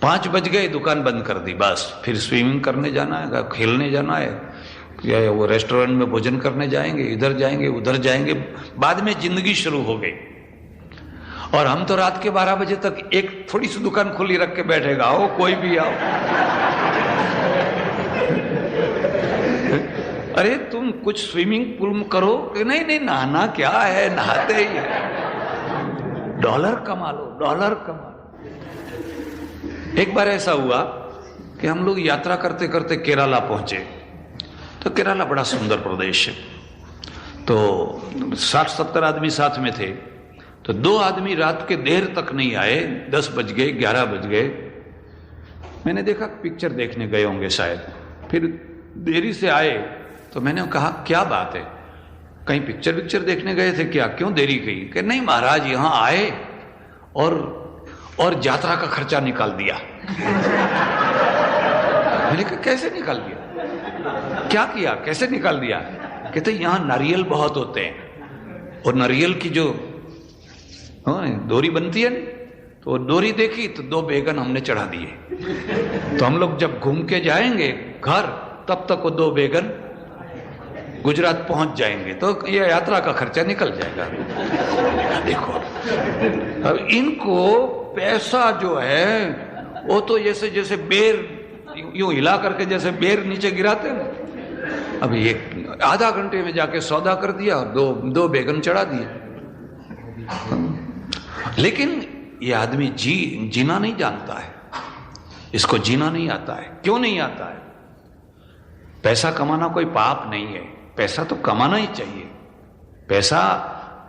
5 बज गए, दुकान बंद कर दी, बस फिर स्विमिंग करने जाना है, खेलने जाना है, या वो रेस्टोरेंट में भोजन करने जाएंगे, इधर जाएंगे उधर जाएंगे, बाद में जिंदगी शुरू हो गई। और हम तो रात के 12 बजे तक एक थोड़ी सी दुकान खुली रख के बैठेगा, आओ कोई भी आओ। अरे तुम कुछ स्विमिंग पूल करो कि नहीं, नहाना क्या है, नहाते ही है, डॉलर कमा लो। एक बार ऐसा हुआ कि हम लोग यात्रा करते करते केरला पहुंचे। तो केरला बड़ा सुंदर प्रदेश है। तो 60-70 आदमी साथ में थे। तो 2 आदमी रात के देर तक नहीं आए, 10 बज गए, 11 बज गए। मैंने देखा पिक्चर देखने गए होंगे शायद, फिर देरी से आए। तो मैंने कहा क्या बात है, कहीं पिक्चर देखने गए थे क्या, क्यों देरी की? कि नहीं महाराज, यहां आए और यात्रा का खर्चा निकाल दिया। मैंने कहा कैसे निकाल दिया, क्या किया, कैसे निकाल दिया? कहते यहां नारियल बहुत होते हैं और नारियल की जो डोरी बनती है तो डोरी देखी तो 2 बैगन हमने चढ़ा दिए। तो हम लोग जब घूम के जाएंगे घर तब तक वो 2 बैगन गुजरात पहुंच जाएंगे, तो ये यात्रा का खर्चा निकल जाएगा। देखो अब इनको पैसा जो है वो तो जैसे बेर यूं हिला करके जैसे बेर नीचे गिराते हैं। अब ये आधा घंटे में जाके सौदा कर दिया और 2 बैगन चढ़ा दिए। लेकिन ये आदमी जीना नहीं जानता है, इसको जीना नहीं आता है। क्यों नहीं आता है? पैसा कमाना कोई पाप नहीं है, पैसा तो कमाना ही चाहिए। पैसा,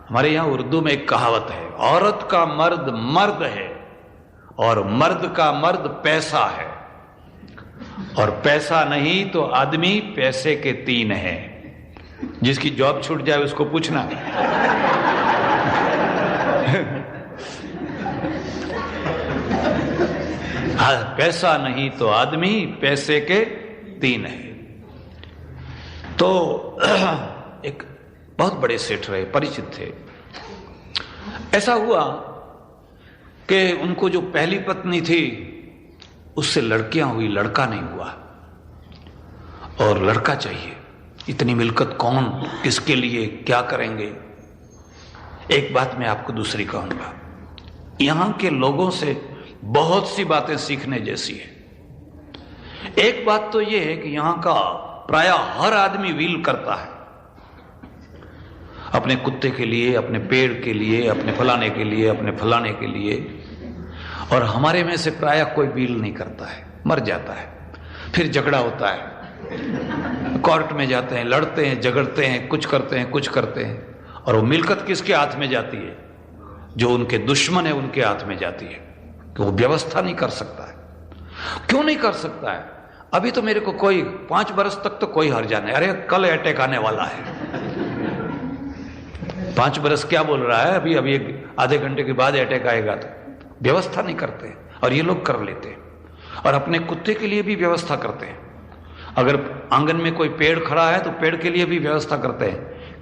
हमारे यहां उर्दू में एक कहावत है, औरत का मर्द मर्द है और मर्द का मर्द पैसा है, और पैसा नहीं तो आदमी पैसे के 3 है। जिसकी जॉब छूट जाए उसको पूछना। पैसा नहीं तो आदमी पैसे के 3 है। तो एक बहुत बड़े सेठ रहे, परिचित थे। ऐसा हुआ कि उनको जो पहली पत्नी थी उससे लड़कियां हुई, लड़का नहीं हुआ, और लड़का चाहिए। इतनी मिलकत कौन, किसके लिए, क्या करेंगे? एक बात मैं आपको दूसरी कहूंगा, यहां के लोगों से बहुत सी बातें सीखने जैसी है। एक बात तो यह है कि यहां का प्रायः हर आदमी व्हील करता है, अपने कुत्ते के लिए, अपने पेड़ के लिए, अपने फलाने के लिए, अपने फलाने के लिए। और हमारे में से प्रायः कोई व्हील नहीं करता है, मर जाता है, फिर झगड़ा होता है, कोर्ट में जाते हैं, लड़ते हैं, झगड़ते हैं, कुछ करते हैं, और वो मिलकत किसके हाथ में जाती है? जो उनके दुश्मन है उनके हाथ में जाती है। कि वो व्यवस्था नहीं कर सकता है। क्यों नहीं कर सकता है? अभी तो मेरे को कोई 5 बरस तक तो कोई हर्जा नहीं, अरे कल अटैक आने वाला है। 5 बरस क्या बोल रहा है, अभी आधे घंटे के बाद अटैक आएगा। तो व्यवस्था नहीं करते, और ये लोग कर लेते हैं। और अपने कुत्ते के लिए भी व्यवस्था करते हैं। अगर आंगन में कोई पेड़ खड़ा है तो पेड़ के लिए भी व्यवस्था करते हैं।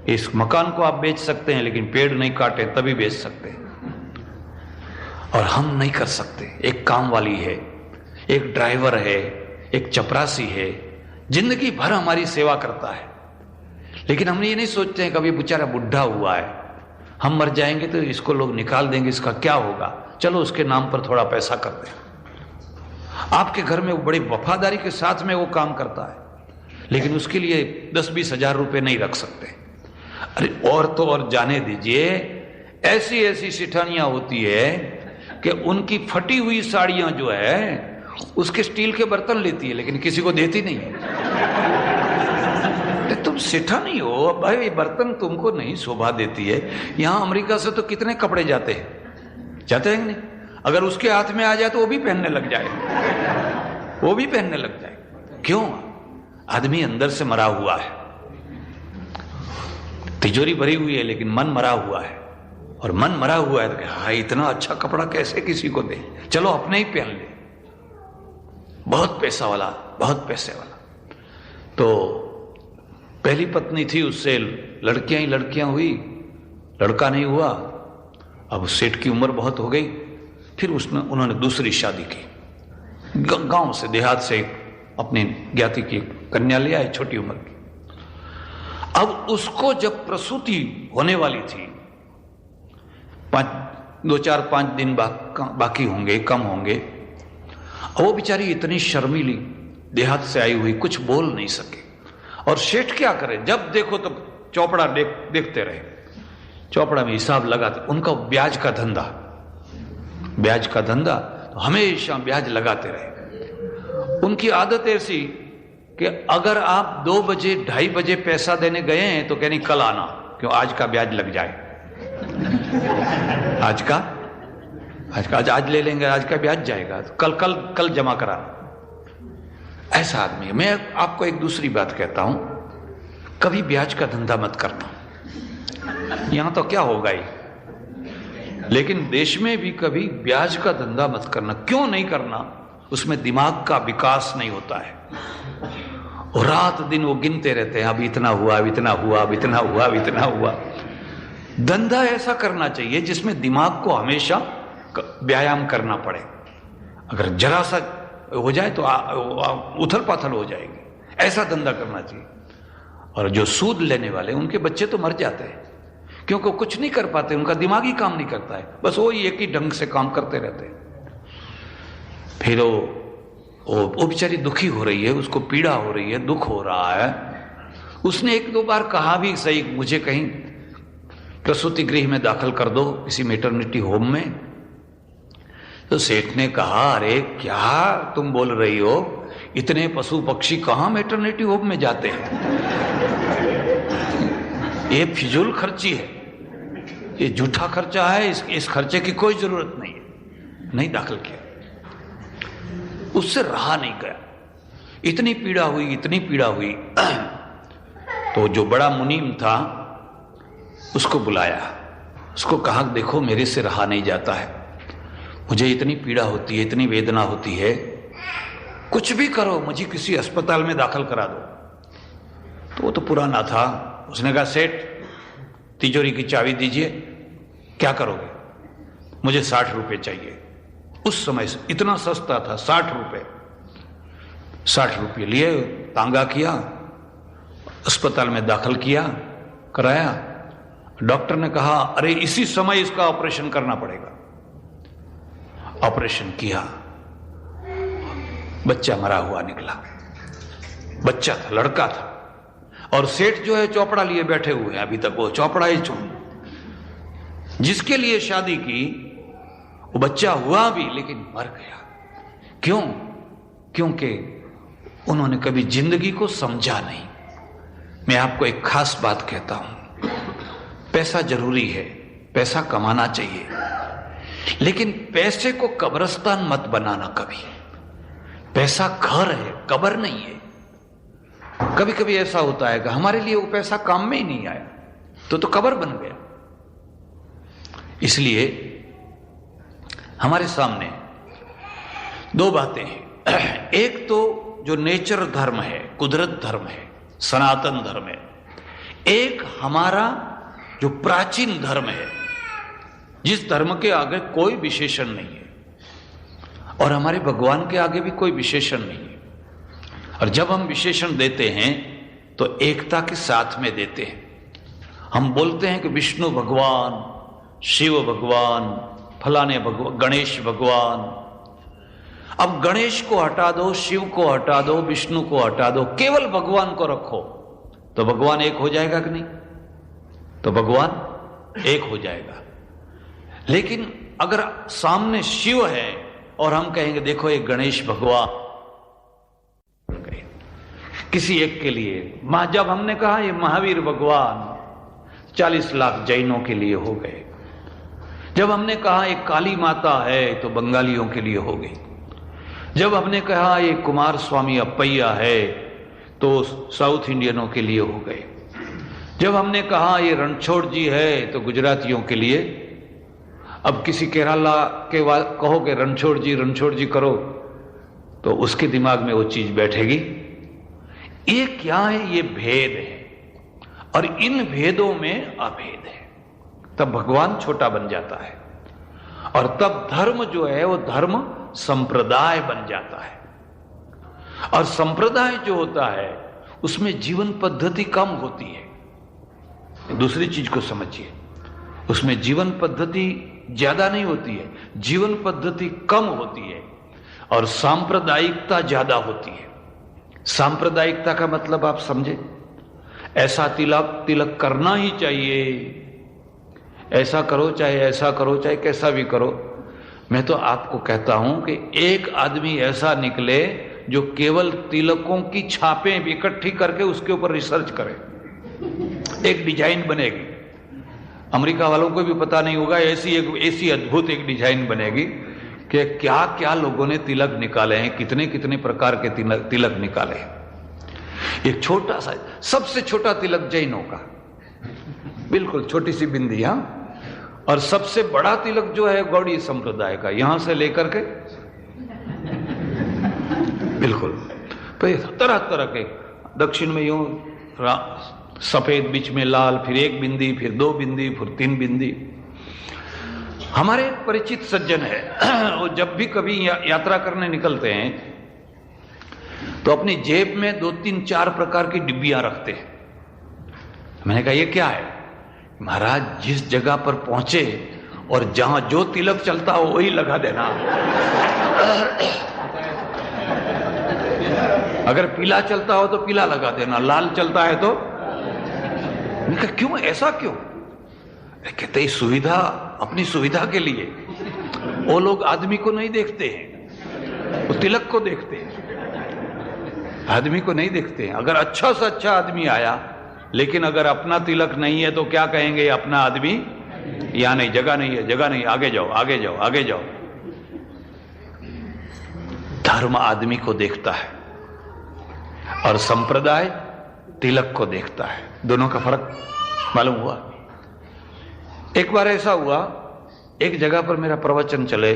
इस मकान को आप बेच सकते हैं लेकिन पेड़ नहीं काटे तभी बेच सकते हैं। और हम नहीं कर सकते। एक काम वाली है, एक ड्राइवर है, एक चपरासी है, जिंदगी भर हमारी सेवा करता है, लेकिन हम ये नहीं सोचते हैं कभी बेचारा बुढ़ा हुआ है, हम मर जाएंगे तो इसको लोग निकाल देंगे, इसका क्या होगा, चलो उसके नाम पर थोड़ा पैसा कर दें। आपके घर में वो बड़ी वफादारी के साथ में वो काम करता है, लेकिन उसके लिए 10-20 हजार रुपए नहीं रख सकते। अरे और तो और जाने दीजिए, ऐसी ऐसी सिठानियां होती है कि उनकी फटी हुई साड़ियां जो है उसके स्टील के बर्तन लेती है लेकिन किसी को देती नहीं है। तुम सेठा नहीं हो भाई, बर्तन तुमको नहीं शोभा देती है। यहां अमेरिका से तो कितने कपड़े जाते हैं नहीं, अगर उसके हाथ में आ जाए तो वो भी पहनने लग जाए, क्यों? आदमी अंदर से मरा हुआ है, तिजोरी भरी हुई है लेकिन मन मरा हुआ है, और मन मरा हुआ है तो हाँ इतना अच्छा कपड़ा कैसे किसी को दे, चलो अपने ही पहन ले। बहुत पैसा वाला, बहुत पैसे वाला। तो पहली पत्नी थी, उससे लड़कियां ही लड़कियां हुई, लड़का नहीं हुआ। अब सेठ की उम्र बहुत हो गई, फिर उन्होंने दूसरी शादी की। गांव से, देहात से अपने ज्ञाति की कन्या ले आए, छोटी उम्र की। अब उसको जब प्रसूति होने वाली थी, 2-4-5 दिन बाकी होंगे, कम होंगे, वो बेचारी इतनी शर्मीली, देहात से आई हुई, कुछ बोल नहीं सके। और सेठ क्या करे, जब देखो तो चौपड़ा देखते रहे, चौपड़ा में हिसाब लगाते। उनका ब्याज का धंधा, तो हमेशा ब्याज लगाते रहे। उनकी आदत ऐसी कि अगर आप 2 बजे 2:30 बजे पैसा देने गए हैं तो कहनी कल आना, क्यों? आज का ब्याज लग जाए, आज ले लेंगे, आज का ब्याज जाएगा, तो कल जमा कराना। ऐसा आदमी है। मैं आपको एक दूसरी बात कहता हूं, कभी ब्याज का धंधा मत करना। यहां तो क्या होगा ही, लेकिन देश में भी कभी ब्याज का धंधा मत करना। क्यों नहीं करना? उसमें दिमाग का विकास नहीं होता है। और रात दिन वो गिनते रहते हैं, अब इतना हुआ, अब इतना हुआ, अब इतना हुआ, अब इतना हुआ। धंधा ऐसा करना चाहिए जिसमें दिमाग को हमेशा व्यायाम करना पड़े। अगर जरा सा हो जाए तो उथल पाथल हो जाएगी। ऐसा धंधा करना चाहिए। और जो सूद लेने वाले, उनके बच्चे तो मर जाते हैं, क्योंकि कुछ नहीं कर पाते, उनका दिमाग ही काम नहीं करता है, बस वो एक ही ढंग से काम करते रहते हैं। फिर वो बेचारी दुखी हो रही है, उसको पीड़ा हो रही है, दुख हो रहा है। उसने एक दो बार कहा भी सही, मुझे कहीं प्रसूति गृह में दाखिल कर दो, किसी मैटरनिटी होम में। तो सेठ ने कहा, अरे क्या तुम बोल रही हो, इतने पशु पक्षी कहां मैटरनिटी होम में जाते हैं? ये फिजूल खर्ची है, ये झूठा खर्चा है, इस खर्चे की कोई जरूरत नहीं है। नहीं दाखिल किया। उससे रहा नहीं गया, इतनी पीड़ा हुई, इतनी पीड़ा हुई। तो जो बड़ा मुनीम था उसको बुलाया, उसको कहा, देखो मेरे से रहा नहीं जाता है, मुझे इतनी पीड़ा होती है, इतनी वेदना होती है, कुछ भी करो, मुझे किसी अस्पताल में दाखिल करा दो। तो वो तो पुराना था, उसने कहा, सेठ तिजोरी की चाबी दीजिए, क्या करोगे? मुझे 60 रुपए चाहिए। उस समय से इतना सस्ता था, 60 रुपए। 60 रुपये लिए, तांगा किया, अस्पताल में दाखिल किया, कराया। डॉक्टर ने कहा, अरे इसी समय इसका ऑपरेशन करना पड़ेगा। ऑपरेशन किया, बच्चा मरा हुआ निकला। बच्चा था, लड़का था। और सेठ जो है चौपड़ा लिए बैठे हुए हैं, अभी तक वो चौपड़ा ही चुन, जिसके लिए शादी की वो बच्चा हुआ भी, लेकिन मर गया। क्यों? क्योंकि उन्होंने कभी जिंदगी को समझा नहीं। मैं आपको एक खास बात कहता हूं, पैसा जरूरी है, पैसा कमाना चाहिए, लेकिन पैसे को कब्रिस्तान मत बनाना कभी। पैसा घर है, कब्र नहीं है। कभी कभी ऐसा होता है कि हमारे लिए वो पैसा काम में ही नहीं आया, तो कब्र बन गया। इसलिए हमारे सामने दो बातें हैं। एक तो जो नेचर धर्म है, कुदरत धर्म है, सनातन धर्म है। एक हमारा जो प्राचीन धर्म है, जिस धर्म के आगे कोई विशेषण नहीं है, और हमारे भगवान के आगे भी कोई विशेषण नहीं है। और जब हम विशेषण देते हैं तो एकता के साथ में देते हैं। हम बोलते हैं कि विष्णु भगवान, शिव भगवान, फलाने भगवान, गणेश भगवान। अब गणेश को हटा दो, शिव को हटा दो, विष्णु को हटा दो, केवल भगवान को रखो, तो भगवान एक हो जाएगा कि नहीं? तो भगवान एक हो जाएगा। लेकिन अगर सामने शिव है और हम कहेंगे देखो ये गणेश भगवान, किसी एक के लिए, जब हमने कहा ये महावीर भगवान, 40 लाख जैनों के लिए हो गए। जब हमने कहा एक काली माता है तो बंगालियों के लिए हो गई। जब हमने कहा ये कुमार स्वामी अप्पैया है तो साउथ इंडियनों के लिए हो गए। जब हमने कहा ये रणछोड़ जी है तो गुजरातियों के लिए। अब किसी केरला के कहोगे रणछोड़ जी करो तो उसके दिमाग में वो चीज बैठेगी। ये क्या है? ये भेद है, और इन भेदों में अभेद है। तब भगवान छोटा बन जाता है, और तब धर्म जो है वो धर्म संप्रदाय बन जाता है। और संप्रदाय जो होता है उसमें जीवन पद्धति कम होती है। दूसरी चीज को समझिए, उसमें जीवन पद्धति ज्यादा नहीं होती है, जीवन पद्धति कम होती है, और सांप्रदायिकता ज्यादा होती है। सांप्रदायिकता का मतलब आप समझे, ऐसा तिलक करना ही चाहिए, ऐसा करो चाहे ऐसा करो, चाहे कैसा भी करो। मैं तो आपको कहता हूं कि एक आदमी ऐसा निकले जो केवल तिलकों की छापें इकट्ठी करके उसके ऊपर रिसर्च करे, एक डिजाइन बनेगी। अमेरिका वालों को भी पता नहीं होगा, ऐसी अद्भुत एक डिजाइन बनेगी कि क्या क्या लोगों ने तिलक निकाले हैं, कितने कितने प्रकार के तिलक निकाले हैं। एक छोटा सा, सबसे छोटा तिलक जैनों का, बिल्कुल छोटी सी बिंदी, हाँ, और सबसे बड़ा तिलक जो है गौड़ी संप्रदाय का, यहां से लेकर के बिल्कुल तरह तरह के, दक्षिण में यूं सफेद, बीच में लाल, फिर 1 बिंदी, फिर 2 बिंदी, फिर 3 बिंदी। हमारे एक परिचित सज्जन है, वो जब भी कभी यात्रा करने निकलते हैं तो अपनी जेब में 2, 3, 4 प्रकार की डिब्बियां रखते हैं। मैंने कहा ये क्या है? महाराज जिस जगह पर पहुंचे और जहां जो तिलक चलता हो वही लगा देना। अगर पीला चलता हो तो पीला लगा देना, लाल चलता है तो। मैंने कहा क्यों, ऐसा क्यों? कहते ही सुविधा, अपनी सुविधा के लिए। वो लोग आदमी को नहीं देखते हैं, वो तिलक को देखते हैं, आदमी को नहीं देखते हैं। अगर अच्छा से अच्छा आदमी आया, लेकिन अगर अपना तिलक नहीं है तो क्या कहेंगे? अपना आदमी या नहीं, जगह नहीं है, जगह नहीं, आगे जाओ, आगे जाओ, आगे जाओ। धर्म आदमी को देखता है और संप्रदाय तिलक को देखता है। दोनों का फर्क मालूम हुआ? एक बार ऐसा हुआ, एक जगह पर मेरा प्रवचन चले,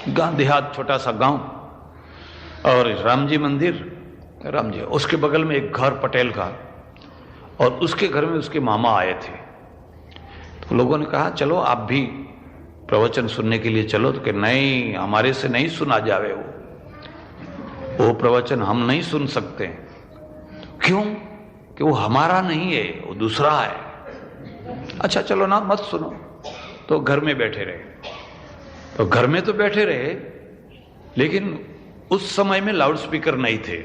गांव देहात, छोटा सा गांव, और राम जी मंदिर, राम जी, उसके बगल में एक घर पटेल का, और उसके घर में उसके मामा आए थे। तो लोगों ने कहा चलो आप भी प्रवचन सुनने के लिए चलो। तो कि नहीं, हमारे से नहीं सुना जावे, वो प्रवचन हम नहीं सुन सकते। क्यों? कि वो हमारा नहीं है, वो दूसरा है। अच्छा चलो ना, मत सुनो। तो घर में बैठे रहे। तो घर में तो बैठे रहे, लेकिन उस समय में लाउड स्पीकर नहीं थे।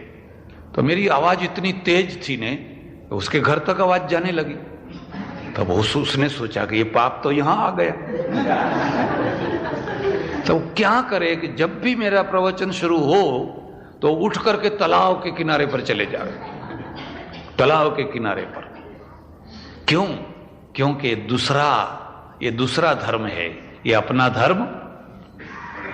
तो मेरी आवाज इतनी तेज थी ने, तो उसके घर तक आवाज जाने लगी। तब उसने सोचा कि ये पाप तो यहां आ गया। तो क्या करे कि जब भी मेरा प्रवचन शुरू हो तो उठ करके तालाब के किनारे पर चले जाए, तालाब के किनारे पर। क्यों? क्योंकि ये दूसरा धर्म है, ये अपना धर्म।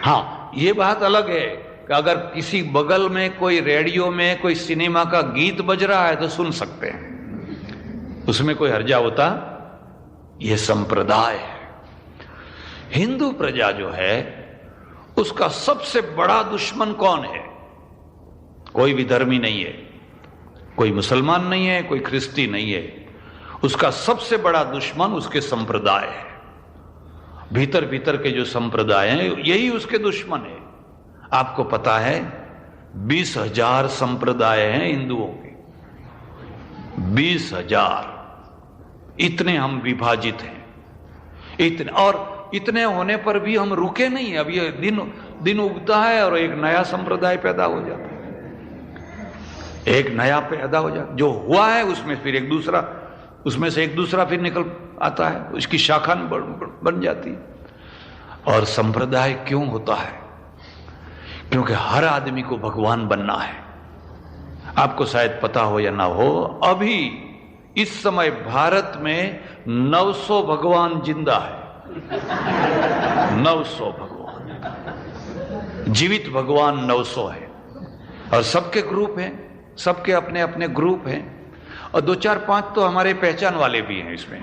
हाँ, ये बात अलग है कि अगर किसी बगल में कोई रेडियो में कोई सिनेमा का गीत बज रहा है तो सुन सकते हैं, उसमें कोई हर्जा होता। ये संप्रदाय है। हिंदू प्रजा जो है, उसका सबसे बड़ा दुश्मन कौन है? कोई भी धर्मी नहीं है, कोई मुसलमान नहीं है, कोई ख्रिस्ती नहीं है। उसका सबसे बड़ा दुश्मन उसके संप्रदाय है। भीतर भीतर के जो संप्रदाय हैं, यही उसके दुश्मन है। आपको पता है 20,000 संप्रदाय हैं हिंदुओं के, 20,000। इतने हम विभाजित हैं, इतने। और इतने होने पर भी हम रुके नहीं। अब ये दिन उगता है और एक नया संप्रदाय पैदा हो जाता है, एक नया पैदा हो जाता। जो हुआ है उसमें फिर एक दूसरा, उसमें से एक दूसरा फिर निकल आता है, उसकी शाखा बन जाती है। और संप्रदाय क्यों होता है? क्योंकि हर आदमी को भगवान बनना है। आपको शायद पता हो या ना हो, अभी इस समय भारत में 900 भगवान जिंदा है। 900 भगवान, जीवित भगवान 900 है। और सबके ग्रुप हैं, सबके अपने अपने ग्रुप हैं। और 2, 4, 5 तो हमारे पहचान वाले भी हैं, इसमें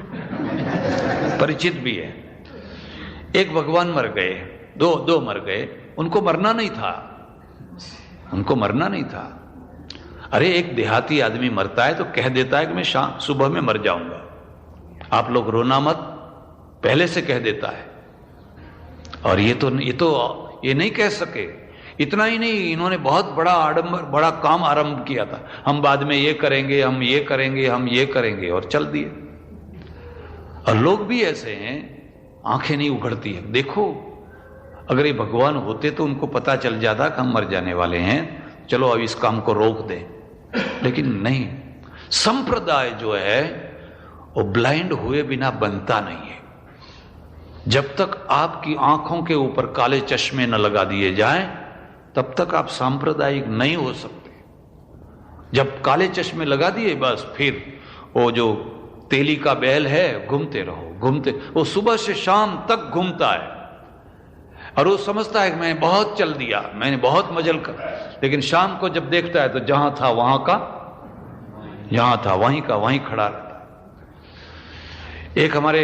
परिचित भी है। एक भगवान मर गए, दो मर गए। उनको मरना नहीं था, उनको मरना नहीं था। अरे एक देहाती आदमी मरता है तो कह देता है कि मैं सुबह में मर जाऊंगा, आप लोग रोना मत, पहले से कह देता है। और ये नहीं कह सके। इतना ही नहीं, इन्होंने बहुत बड़ा आडंबर, बड़ा काम आरंभ किया था। हम बाद में ये करेंगे, हम ये करेंगे, हम ये करेंगे, और चल दिए। और लोग भी ऐसे हैं, आंखें नहीं उघड़ती है। देखो, अगर ये भगवान होते तो उनको पता चल जाता कि हम मर जाने वाले हैं, चलो अब इस काम को रोक दें। लेकिन नहीं, संप्रदाय जो है वो ब्लाइंड हुए बिना बनता नहीं है। जब तक आपकी आंखों के ऊपर काले चश्मे न लगा दिए जाएं, तब तक आप सांप्रदायिक नहीं हो सकते। जब काले चश्मे लगा दिए, बस फिर वो जो तेली का बैल है, घूमते रहो, घूमते। वो सुबह से शाम तक घूमता है और वो समझता है कि मैं बहुत चल दिया, मैंने बहुत मजल कर। लेकिन शाम को जब देखता है तो जहां था वहां का, जहां था वहीं का वहीं खड़ा रहता। एक हमारे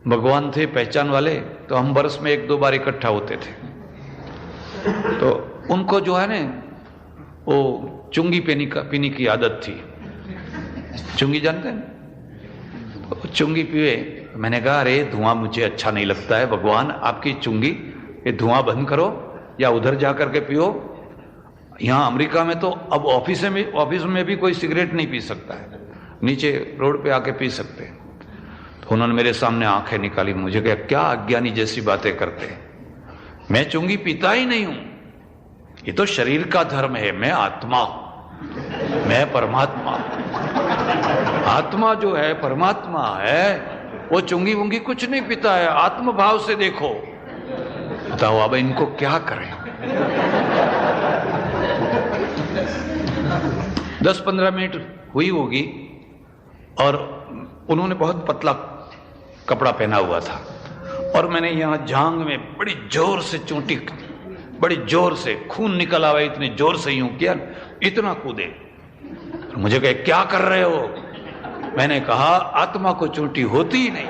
भगवान थे पहचान वाले, तो हम वर्ष में 1-2 बार इकट्ठा होते थे। तो उनको जो है ना वो चुंगी पीने की आदत थी। चुंगी जानते हैं? तो चुंगी पिए। मैंने कहा अरे धुआं मुझे अच्छा नहीं लगता है, भगवान आपकी चुंगी ये धुआं बंद करो या उधर जा करके पियो। यहाँ अमेरिका में तो अब ऑफिस में भी कोई सिगरेट नहीं पी सकता है, नीचे रोड पे आके पी सकते हैं। तो उन्होंने मेरे सामने आंखें निकाली, मुझे कहा क्या अज्ञानी जैसी बातें करते हैं, मैं चुंगी पीता ही नहीं हूं, ये तो शरीर का धर्म है, मैं आत्मा हूं, मैं परमात्मा। आत्मा जो है परमात्मा है, वो चुंगी वुंगी कुछ नहीं पीता है, आत्म भाव से देखो। बताओ अब इनको क्या करें। 10-15 मिनट हुई होगी और उन्होंने बहुत पतला कपड़ा पहना हुआ था और मैंने यहां जांग में बड़ी जोर से चूंटी, बड़ी जोर से खून निकल आवा, इतनी जोर से यूं किया, इतना कूदे। मुझे कहे क्या कर रहे हो? मैंने कहा आत्मा को चोटी होती ही नहीं।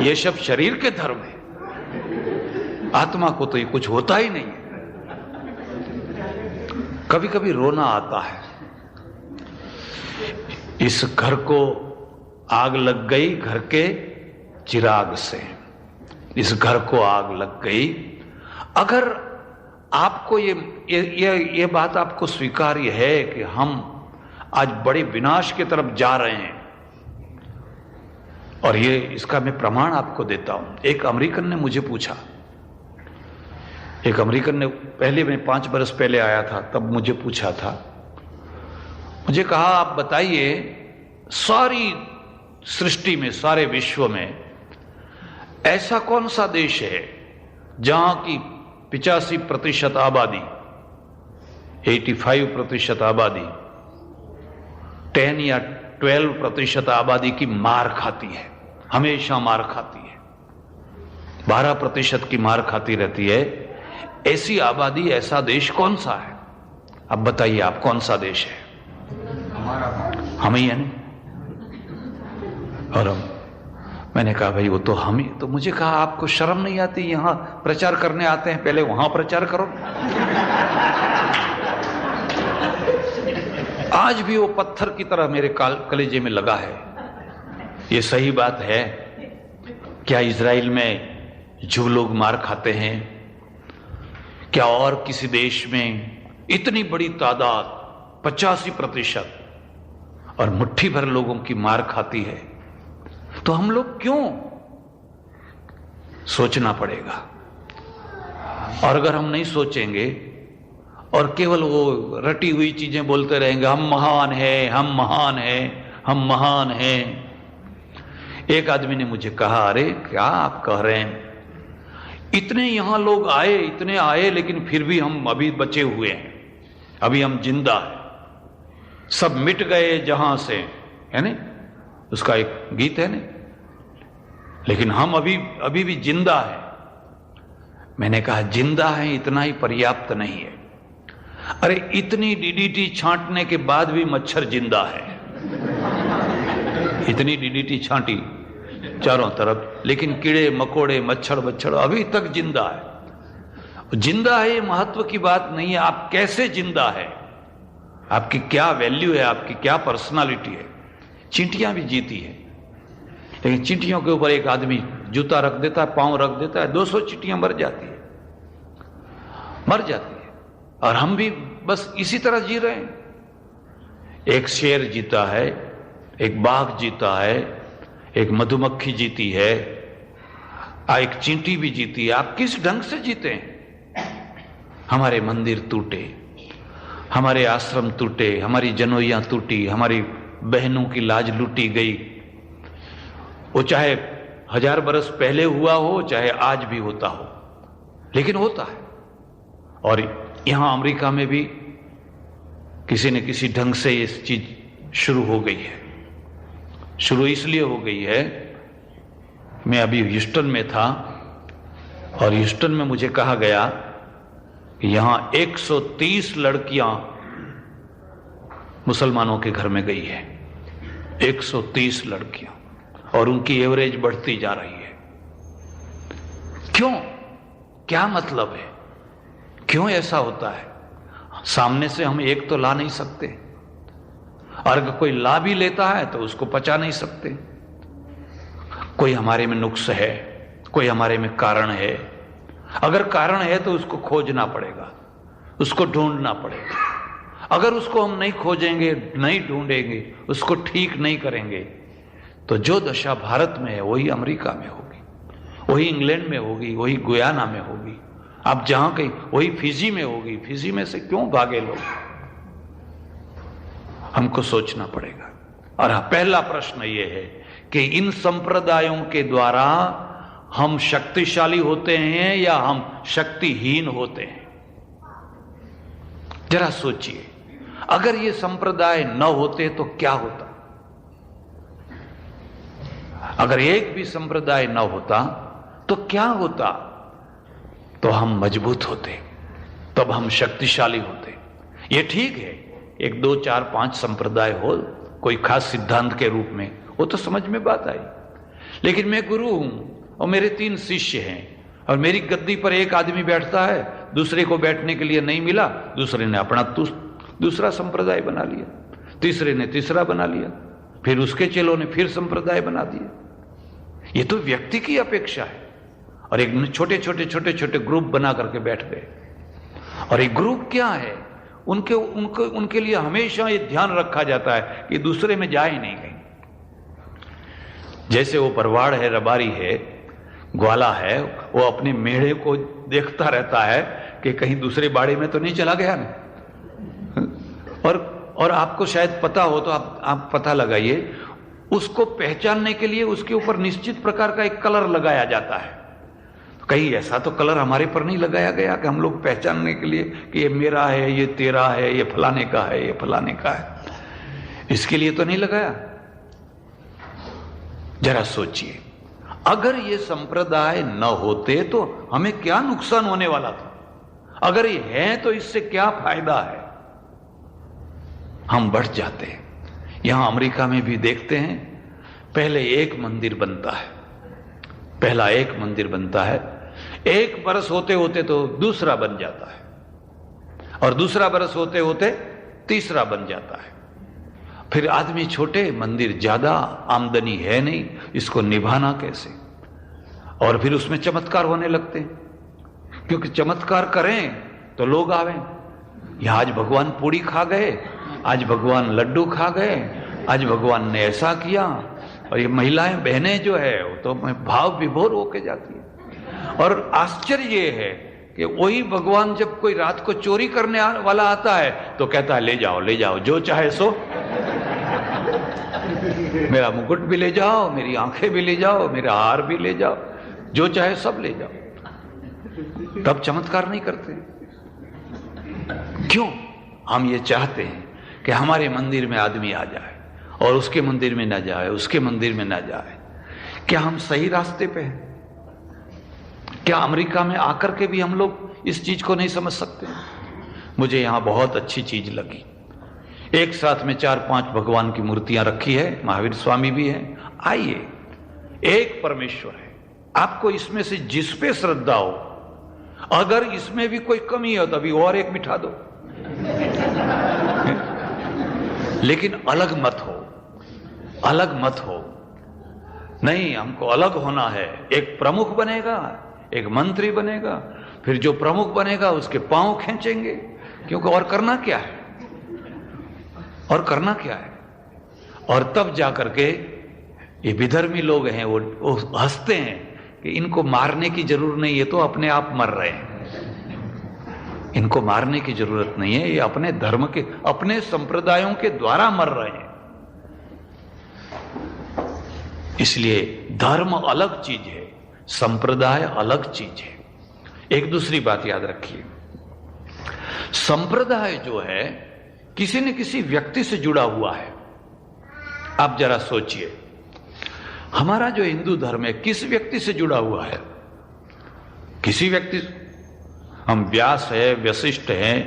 ये सब शरीर के धर्म है, आत्मा को तो ये कुछ होता ही नहीं। कभी कभी रोना आता है, इस घर को आग लग गई घर के चिराग से, इस घर को आग लग गई। अगर आपको ये बात आपको स्वीकार्य है कि हम आज बड़े विनाश की तरफ जा रहे हैं, और ये इसका मैं प्रमाण आपको देता हूं। एक अमेरिकन ने मुझे पूछा, एक अमेरिकन ने, पहले मैं 5 बरस पहले आया था तब मुझे पूछा था, मुझे कहा आप बताइए सारी सृष्टि में, सारे विश्व में ऐसा कौन सा देश है जहां की 85% आबादी, 85% आबादी 10 या 12% आबादी की मार खाती है, हमेशा मार खाती है, 12% की मार खाती रहती है। ऐसी आबादी, ऐसा देश कौन सा है? अब बताइए आप कौन सा देश है? हम ही है ना। और मैंने कहा भाई वो तो हम ही। तो मुझे कहा आपको शर्म नहीं आती? यहां प्रचार करने आते हैं, पहले वहां प्रचार करो। आज भी वो पत्थर की तरह मेरे कलेजे में लगा है। ये सही बात है क्या इजराइल में जो लोग मार खाते हैं, क्या और किसी देश में इतनी बड़ी तादाद 85% और मुट्ठी भर लोगों की मार खाती है? तो हम लोग क्यों? सोचना पड़ेगा। और अगर हम नहीं सोचेंगे और केवल वो रटी हुई चीजें बोलते रहेंगे, हम महान हैं, हम महान हैं, हम महान हैं। एक आदमी ने मुझे कहा, अरे क्या आप कह रहे हैं, इतने यहां लोग आए, इतने आए, लेकिन फिर भी हम अभी बचे हुए हैं, अभी हम जिंदा हैं। सब मिट गए जहां से, है ना, उसका एक गीत है ना, लेकिन हम अभी भी जिंदा है। मैंने कहा जिंदा है इतना ही पर्याप्त नहीं है। अरे इतनी डीडीटी छांटने के बाद भी मच्छर जिंदा है, इतनी डीडीटी छांटी चारों तरफ, लेकिन कीड़े मकोड़े मच्छर अभी तक जिंदा है। जिंदा है ये महत्व की बात नहीं है, आप कैसे जिंदा है, आपकी क्या वैल्यू है, आपकी क्या पर्सनालिटी है। चींटियां भी जीती है, लेकिन चींटियों के ऊपर एक आदमी जूता रख देता है, पांव रख देता है, 200 चींटियां मर जाती है। और हम भी बस इसी तरह जी रहे हैं। एक शेर जीता है, एक बाघ जीता है, एक मधुमक्खी जीती है, एक चींटी भी जीती है। आप किस ढंग से जीते हैं? हमारे मंदिर टूटे, हमारे आश्रम टूटे, हमारी जनोइयां टूटी, हमारी बहनों की लाज लूटी गई। वो चाहे 1000 बरस पहले हुआ हो, चाहे आज भी होता हो, लेकिन होता है। और यहां अमेरिका में भी किसी न किसी ढंग से ये चीज शुरू हो गई है। शुरू इसलिए हो गई है, मैं अभी ह्यूस्टन में था और ह्यूस्टन में मुझे कहा गया कि यहां 130 लड़कियां मुसलमानों के घर में गई है, 130 लड़कियां, और उनकी एवरेज बढ़ती जा रही है। क्यों? क्या मतलब है? क्यों ऐसा होता है? सामने से हम एक तो ला नहीं सकते, और अगर कोई ला भी लेता है तो उसको पचा नहीं सकते। कोई हमारे में नुक्स है, कोई हमारे में कारण है। अगर कारण है तो उसको खोजना पड़ेगा, उसको ढूंढना पड़ेगा। अगर उसको हम नहीं खोजेंगे, नहीं ढूंढेंगे, उसको ठीक नहीं करेंगे, तो जो दशा भारत में है वही अमेरिका में होगी, वही इंग्लैंड में होगी, वही गुयाना में होगी, आप जहां कहीं, वही फिजी में होगी। फिजी में से क्यों भागे लोग? हमको सोचना पड़ेगा। और पहला प्रश्न यह है कि इन संप्रदायों के द्वारा हम शक्तिशाली होते हैं या हम शक्तिहीन होते हैं? जरा सोचिए, अगर ये संप्रदाय न होते तो क्या होता? अगर एक भी संप्रदाय न होता तो क्या होता? तो हम मजबूत होते, तब हम शक्तिशाली होते। ये ठीक है, 1, 2, 4, 5 संप्रदाय हो कोई खास सिद्धांत के रूप में, वो तो समझ में बात आई। लेकिन मैं गुरु हूं और मेरे 3 शिष्य हैं, और मेरी गद्दी पर एक आदमी बैठता है, दूसरे को बैठने के लिए नहीं मिला, दूसरे ने अपना दूसरा संप्रदाय बना लिया, तीसरे ने तीसरा बना लिया, फिर उसके चेलों ने फिर संप्रदाय बना दिया। ये तो व्यक्ति की अपेक्षा है। और एक छोटे छोटे ग्रुप बना करके बैठ गए। और एक ग्रुप क्या है? उनके लिए हमेशा ये ध्यान रखा जाता है कि दूसरे में जाए नहीं कहीं। जैसे वो परवाड़ है, रबारी है, ग्वाला है, वो अपने मेढ़े को देखता रहता है कि कहीं दूसरे बाड़े में तो नहीं चला गया ना। और आपको शायद पता हो तो आप पता लगाइए, उसको पहचानने के लिए उसके ऊपर निश्चित प्रकार का एक कलर लगाया जाता है। कहीं ऐसा तो कलर हमारे पर नहीं लगाया गया कि हम लोग पहचानने के लिए कि ये मेरा है, ये तेरा है, ये फलाने का है, ये फलाने का है। इसके लिए तो नहीं लगाया। जरा सोचिए, अगर ये संप्रदाय न होते तो हमें क्या नुकसान होने वाला था? अगर ये है तो इससे क्या फायदा है? हम बढ़ जाते हैं। यहां अमेरिका में भी देखते हैं, पहले एक मंदिर बनता है, पहला एक मंदिर बनता है, 1 बरस होते होते तो दूसरा बन जाता है, और दूसरा बरस होते होते तीसरा बन जाता है। फिर आदमी छोटे, मंदिर ज्यादा, आमदनी है नहीं, इसको निभाना कैसे? और फिर उसमें चमत्कार होने लगते हैं, क्योंकि चमत्कार करें तो लोग आवे। यहां आज भगवान पूड़ी खा गए, आज भगवान लड्डू खा गए, आज भगवान ने ऐसा किया। और ये महिलाएं, बहनें जो है वो तो भाव विभोर होके जाती है। और आश्चर्य ये है कि वही भगवान जब कोई रात को चोरी करने वाला आता है तो कहता है, ले जाओ ले जाओ, जो चाहे सो, मेरा मुकुट भी ले जाओ, मेरी आंखें भी ले जाओ, मेरा हार भी ले जाओ, जो चाहे सब ले जाओ। तब चमत्कार नहीं करते। क्यों? हम ये चाहते हैं कि हमारे मंदिर में आदमी आ जाए और उसके मंदिर में ना जाए, उसके मंदिर में ना जाए। क्या हम सही रास्ते पे हैं? क्या अमेरिका में आकर के भी हम लोग इस चीज को नहीं समझ सकते? मुझे यहां बहुत अच्छी चीज लगी, एक साथ में 4-5 भगवान की मूर्तियां रखी है, महावीर स्वामी भी है। आइए, एक परमेश्वर है, आपको इसमें से जिस पे श्रद्धा हो, अगर इसमें भी कोई कमी हो तभी और एक बिठा दो, लेकिन अलग मत हो, अलग मत हो। नहीं, हमको अलग होना है। एक प्रमुख बनेगा, एक मंत्री बनेगा, फिर जो प्रमुख बनेगा उसके पांव खींचेंगे, क्योंकि और करना क्या है? और करना क्या है? और तब जाकर के ये विधर्मी लोग हैं, वो हंसते हैं कि इनको मारने की जरूरत नहीं है, तो अपने आप मर रहे हैं। इनको मारने की जरूरत नहीं है, ये अपने धर्म के, अपने संप्रदायों के द्वारा मर रहे हैं। इसलिए धर्म अलग चीज है, संप्रदाय अलग चीज है। एक दूसरी बात याद रखिए, संप्रदाय जो है किसी न किसी व्यक्ति से जुड़ा हुआ है। आप जरा सोचिए, हमारा जो हिंदू धर्म है किस व्यक्ति से जुड़ा हुआ है? किसी व्यक्ति। हम व्यास है, वशिष्ठ है,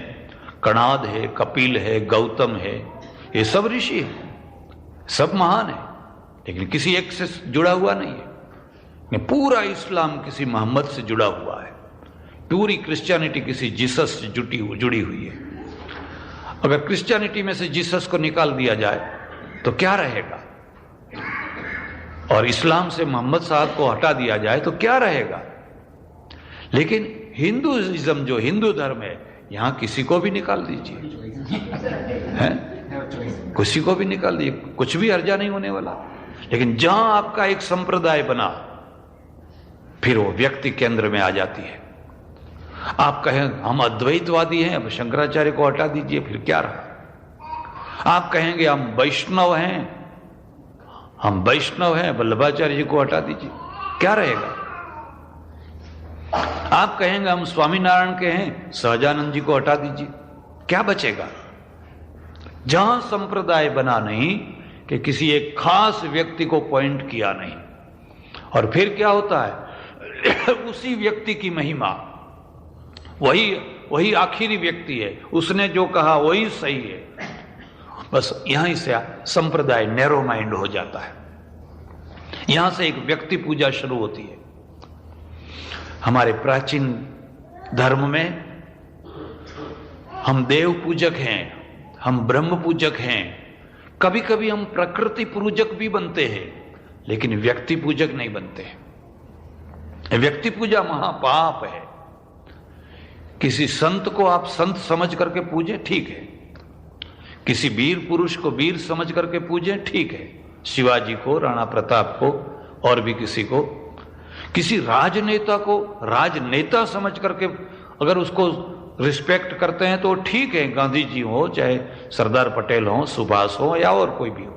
कणाद है, कपिल है, गौतम है, ये सब ऋषि है, सब महान है, लेकिन किसी एक से जुड़ा हुआ नहीं है। पूरा इस्लाम किसी मोहम्मद से जुड़ा हुआ है, पूरी क्रिश्चियनिटी किसी जीसस से जुड़ी हुई है। अगर क्रिश्चियनिटी में से जीसस को निकाल दिया जाए तो क्या रहेगा, और इस्लाम से मोहम्मद साहब को हटा दिया जाए तो क्या रहेगा। लेकिन हिंदुइज्म जो हिंदू धर्म है, यहां किसी को भी निकाल दीजिए, हैं, किसी को भी निकाल दीजिए, कुछ भी हर्जा नहीं होने वाला। लेकिन जहां आपका एक संप्रदाय बना, फिर वो व्यक्ति केंद्र में आ जाती है। आप कहें हम अद्वैतवादी हैं, अब शंकराचार्य को हटा दीजिए, फिर क्या रहा। आप कहेंगे हम वैष्णव हैं, वल्लभाचार्य जी को हटा दीजिए, क्या रहेगा। आप कहेंगे हम स्वामीनारायण के हैं, सहजानंद जी को हटा दीजिए, क्या बचेगा। जहां संप्रदाय बना नहीं कि किसी एक खास व्यक्ति को पॉइंट किया नहीं, और फिर क्या होता है उसी व्यक्ति की महिमा, वही आखिरी व्यक्ति है, उसने जो कहा वही सही है। बस यहां से संप्रदाय नैरो माइंड हो जाता है, यहां से एक व्यक्ति पूजा शुरू होती है। हमारे प्राचीन धर्म में हम देव पूजक हैं, हम ब्रह्म पूजक हैं, कभी कभी हम प्रकृति पूजक भी बनते हैं, लेकिन व्यक्ति पूजक नहीं बनते हैं। व्यक्ति पूजा महापाप है। किसी संत को आप संत समझ करके पूजें, ठीक है। किसी वीर पुरुष को वीर समझ करके पूजें, ठीक है। शिवाजी को, राणा प्रताप को, और भी किसी को, किसी राजनेता को राजनेता समझ करके अगर उसको रिस्पेक्ट करते हैं तो ठीक है, गांधी जी हो, चाहे सरदार पटेल हो, सुभाष हो, या और कोई भी हो।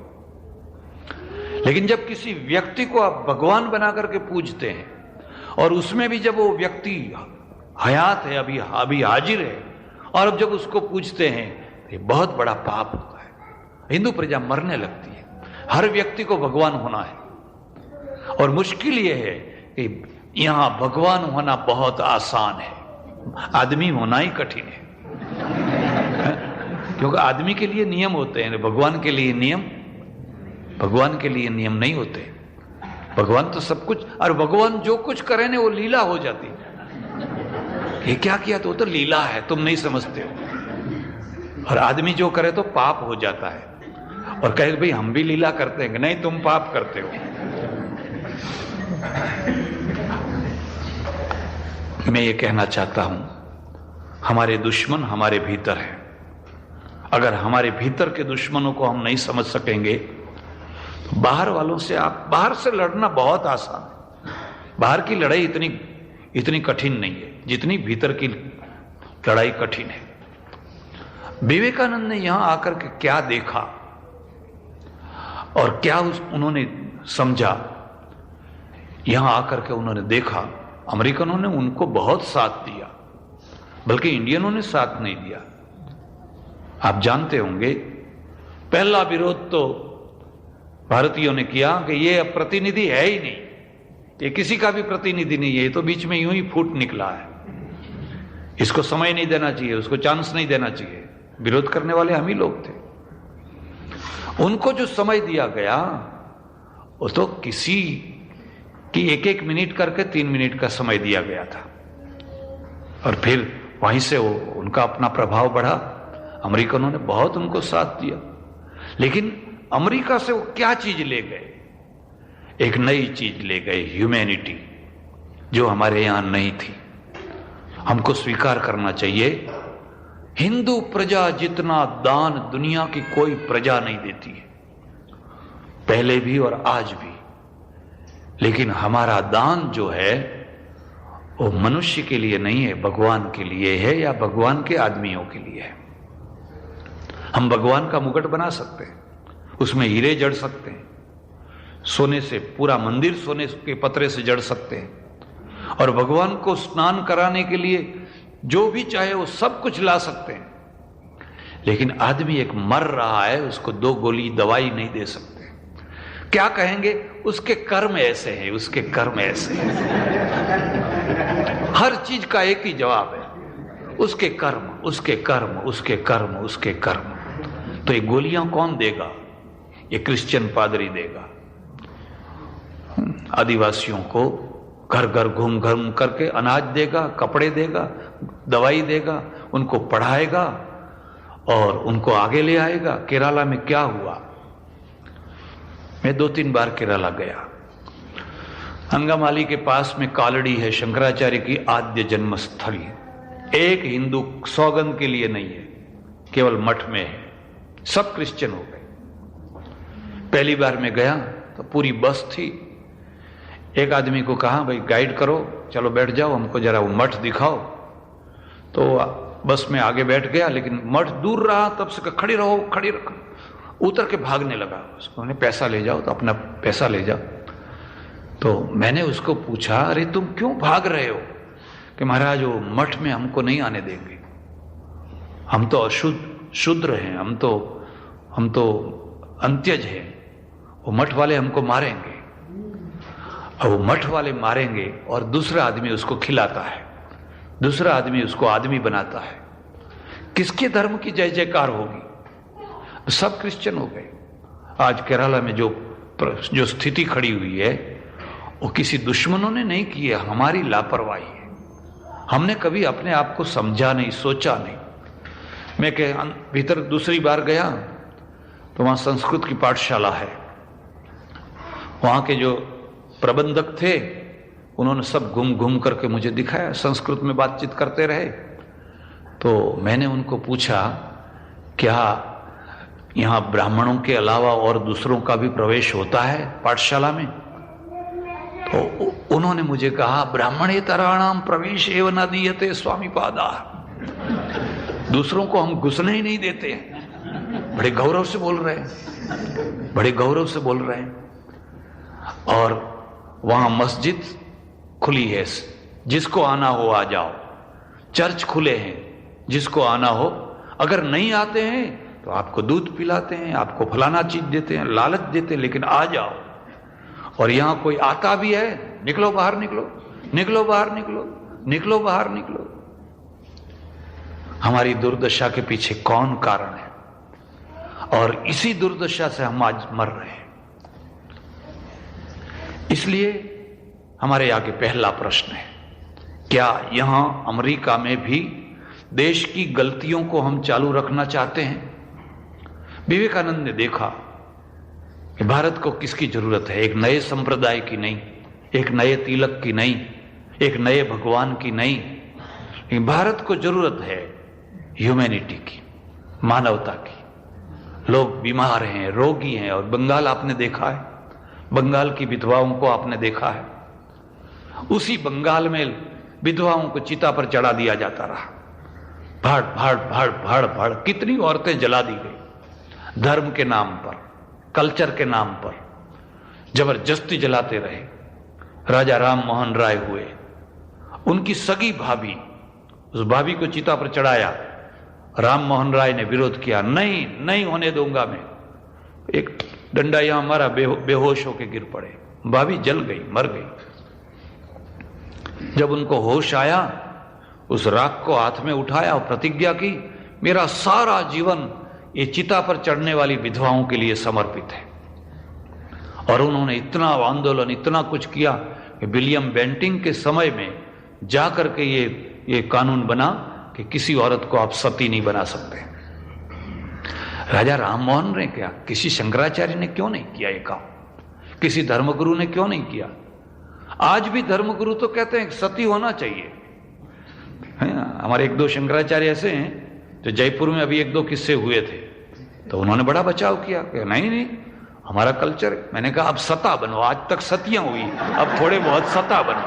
लेकिन जब किसी व्यक्ति को आप भगवान बना करके पूजते हैं, और उसमें भी जब वो व्यक्ति हयात है, अभी हाजिर है, और अब जब उसको पूजते हैं, ये बहुत बड़ा पाप होता है। हिंदू प्रजा मरने लगती है। हर व्यक्ति को भगवान होना है, और मुश्किल यह है कि यहां भगवान होना बहुत आसान है, आदमी होना ही कठिन है। क्योंकि आदमी के लिए नियम होते हैं, भगवान के लिए नियम नहीं होते। भगवान तो सब कुछ, और भगवान जो कुछ करे ना वो लीला हो जाती है। ये क्या किया तो लीला है, तुम नहीं समझते हो। और आदमी जो करे तो पाप हो जाता है, और कहे भाई हम भी लीला करते हैं, नहीं तुम पाप करते हो। मैं ये कहना चाहता हूं, हमारे दुश्मन हमारे भीतर है। अगर हमारे भीतर के दुश्मनों को हम नहीं समझ सकेंगे तो बाहर वालों से, आप बाहर से लड़ना बहुत आसान है। बाहर की लड़ाई इतनी कठिन नहीं है जितनी भीतर की लड़ाई कठिन है। विवेकानंद ने यहां आकर के क्या देखा और क्या उन्होंने समझा, यहां आकर के उन्होंने देखा। अमेरिकनों ने उनको बहुत साथ दिया, बल्कि इंडियनों ने साथ नहीं दिया। आप जानते होंगे, पहला विरोध तो भारतीयों ने किया कि ये प्रतिनिधि है ही नहीं, ये किसी का भी प्रतिनिधि नहीं है, ये तो बीच में यूं ही फूट निकला है, इसको समय नहीं देना चाहिए, उसको चांस नहीं देना चाहिए। विरोध करने वाले हम ही लोग थे। उनको जो समय दिया गया वो तो किसी की 1-1 मिनट करके 3 मिनट का समय दिया गया था, और फिर वहीं से वो उनका अपना प्रभाव बढ़ा। अमेरिकनों ने बहुत उनको साथ दिया, लेकिन अमेरिका से वो क्या चीज ले गए? एक नई चीज ले गए, ह्यूमैनिटी, जो हमारे यहां नहीं थी। हमको स्वीकार करना चाहिए, हिंदू प्रजा जितना दान दुनिया की कोई प्रजा नहीं देती है, पहले भी और आज भी। लेकिन हमारा दान जो है वो मनुष्य के लिए नहीं है, भगवान के लिए है, या भगवान के आदमियों के लिए है। हम भगवान का मुकुट बना सकते हैं, उसमें हीरे जड़ सकते हैं, सोने से पूरा मंदिर सोने के पतरे से जड़ सकते हैं, और भगवान को स्नान कराने के लिए जो भी चाहे वो सब कुछ ला सकते हैं। लेकिन आदमी एक मर रहा है, उसको 2 गोली दवाई नहीं दे सकते। क्या कहेंगे? उसके कर्म ऐसे हैं, उसके कर्म ऐसे हैं। हर चीज का एक ही जवाब है, उसके कर्म, उसके कर्म, उसके कर्म, उसके कर्म। तो ये गोलियां कौन देगा? ये क्रिश्चियन पादरी देगा। आदिवासियों को घर घर घूम घूम करके अनाज देगा, कपड़े देगा, दवाई देगा, उनको पढ़ाएगा और उनको आगे ले आएगा। केरला में क्या हुआ, मैं 2-3 बार केरला गया। अंगामाली के पास में कालड़ी है, शंकराचार्य की आद्य जन्म स्थली। एक हिंदू सौगंध के लिए नहीं है, केवल मठ में है, सब क्रिश्चियन हो गए। पहली बार मैं गया तो पूरी बस थी। एक आदमी को कहा, भाई गाइड करो, चलो बैठ जाओ, हमको जरा वो मठ दिखाओ। तो बस में आगे बैठ गया, लेकिन मठ दूर रहा। तब से खड़ी रहो, खड़ी रखो। उतर के भागने लगा। उसको पैसा ले जाओ, तो अपना पैसा ले जाओ। तो मैंने उसको पूछा, अरे तुम क्यों भाग रहे हो? कि महाराज वो मठ में हमको नहीं आने देंगे, हम तो शूद्र हैं, हम तो अंत्यज हैं, वो मठ वाले हमको मारेंगे। और वो मठ वाले मारेंगे और दूसरा आदमी उसको खिलाता है, दूसरा आदमी उसको आदमी बनाता है। किसके धर्म की जय जयकार होगी? सब क्रिश्चियन हो गए। आज केरला में जो स्थिति खड़ी हुई है वो किसी दुश्मनों ने नहीं की है, हमारी लापरवाही है। हमने कभी अपने आप को समझा नहीं, सोचा नहीं। मैं भीतर दूसरी बार गया तो वहां संस्कृत की पाठशाला है। वहां के जो प्रबंधक थे उन्होंने सब घूम घूम करके मुझे दिखाया, संस्कृत में बातचीत करते रहे। तो मैंने उनको पूछा, क्या यहां ब्राह्मणों के अलावा और दूसरों का भी प्रवेश होता है पाठशाला में? तो उन्होंने मुझे कहा, ब्राह्मणेतराणाम प्रवेश एवं न दीयते स्वामी पादा। दूसरों को हम घुसने ही नहीं देते। बड़े गौरव से बोल रहे हैं, बड़े गौरव से बोल रहे हैं। और वहां मस्जिद खुली है, जिसको आना हो आ जाओ। चर्च खुले हैं, जिसको आना हो। अगर नहीं आते हैं तो आपको दूध पिलाते हैं, आपको फलाना चीज देते हैं, लालच देते हैं, लेकिन आ जाओ। और यहां कोई आता भी है, निकलो बाहर, निकलो, निकलो बाहर, निकलो, निकलो बाहर, निकलो। हमारी दुर्दशा के पीछे कौन कारण है? और इसी दुर्दशा से हम आज मर रहे हैं। इसलिए हमारे आगे पहला प्रश्न है, क्या यहां अमेरिका में भी देश की गलतियों को हम चालू रखना चाहते हैं? विवेकानंद ने देखा कि भारत को किसकी जरूरत है? एक नए संप्रदाय की नहीं, एक नए तिलक की नहीं, एक नए भगवान की नहीं। लेकिन भारत को जरूरत है ह्यूमैनिटी की, मानवता की। लोग बीमार हैं, रोगी हैं। और बंगाल आपने देखा है, बंगाल की विधवाओं को आपने देखा है। उसी बंगाल में विधवाओं को चिता पर चढ़ा दिया जाता रहा। भाड़ भाड़ भाड़ भाड़ भाड़ कितनी औरतें जला दी गई, धर्म के नाम पर, कल्चर के नाम पर जबरदस्ती जलाते रहे। राजा राम मोहन राय हुए, उनकी सगी भाभी, उस भाभी को चिता पर चढ़ाया। राम मोहन राय ने विरोध किया, नहीं नहीं होने दूंगा मैं। एक डंडा यहां मारा, बेहोश होकर गिर पड़े। भाभी जल गई, मर गई। जब उनको होश आया, उस राख को हाथ में उठाया और प्रतिज्ञा की, मेरा सारा जीवन ये चिता पर चढ़ने वाली विधवाओं के लिए समर्पित है। और उन्होंने इतना आंदोलन, इतना कुछ किया कि विलियम बेंटिंग के समय में जाकर के ये कानून बना कि किसी औरत को आप सती नहीं बना सकते। राजा राममोहन ने क्या, किसी शंकराचार्य ने क्यों नहीं किया ये काम? किसी धर्मगुरु ने क्यों नहीं किया? आज भी धर्मगुरु तो कहते हैं सती होना चाहिए। हमारे 1-2 शंकराचार्य ऐसे हैं जो जयपुर में अभी 1-2 किस्से हुए थे, तो उन्होंने बड़ा बचाव किया कि नहीं नहीं हमारा कल्चर। मैंने कहा अब सता बनो, आज तक सतियां हुई, अब थोड़े बहुत सता बनो।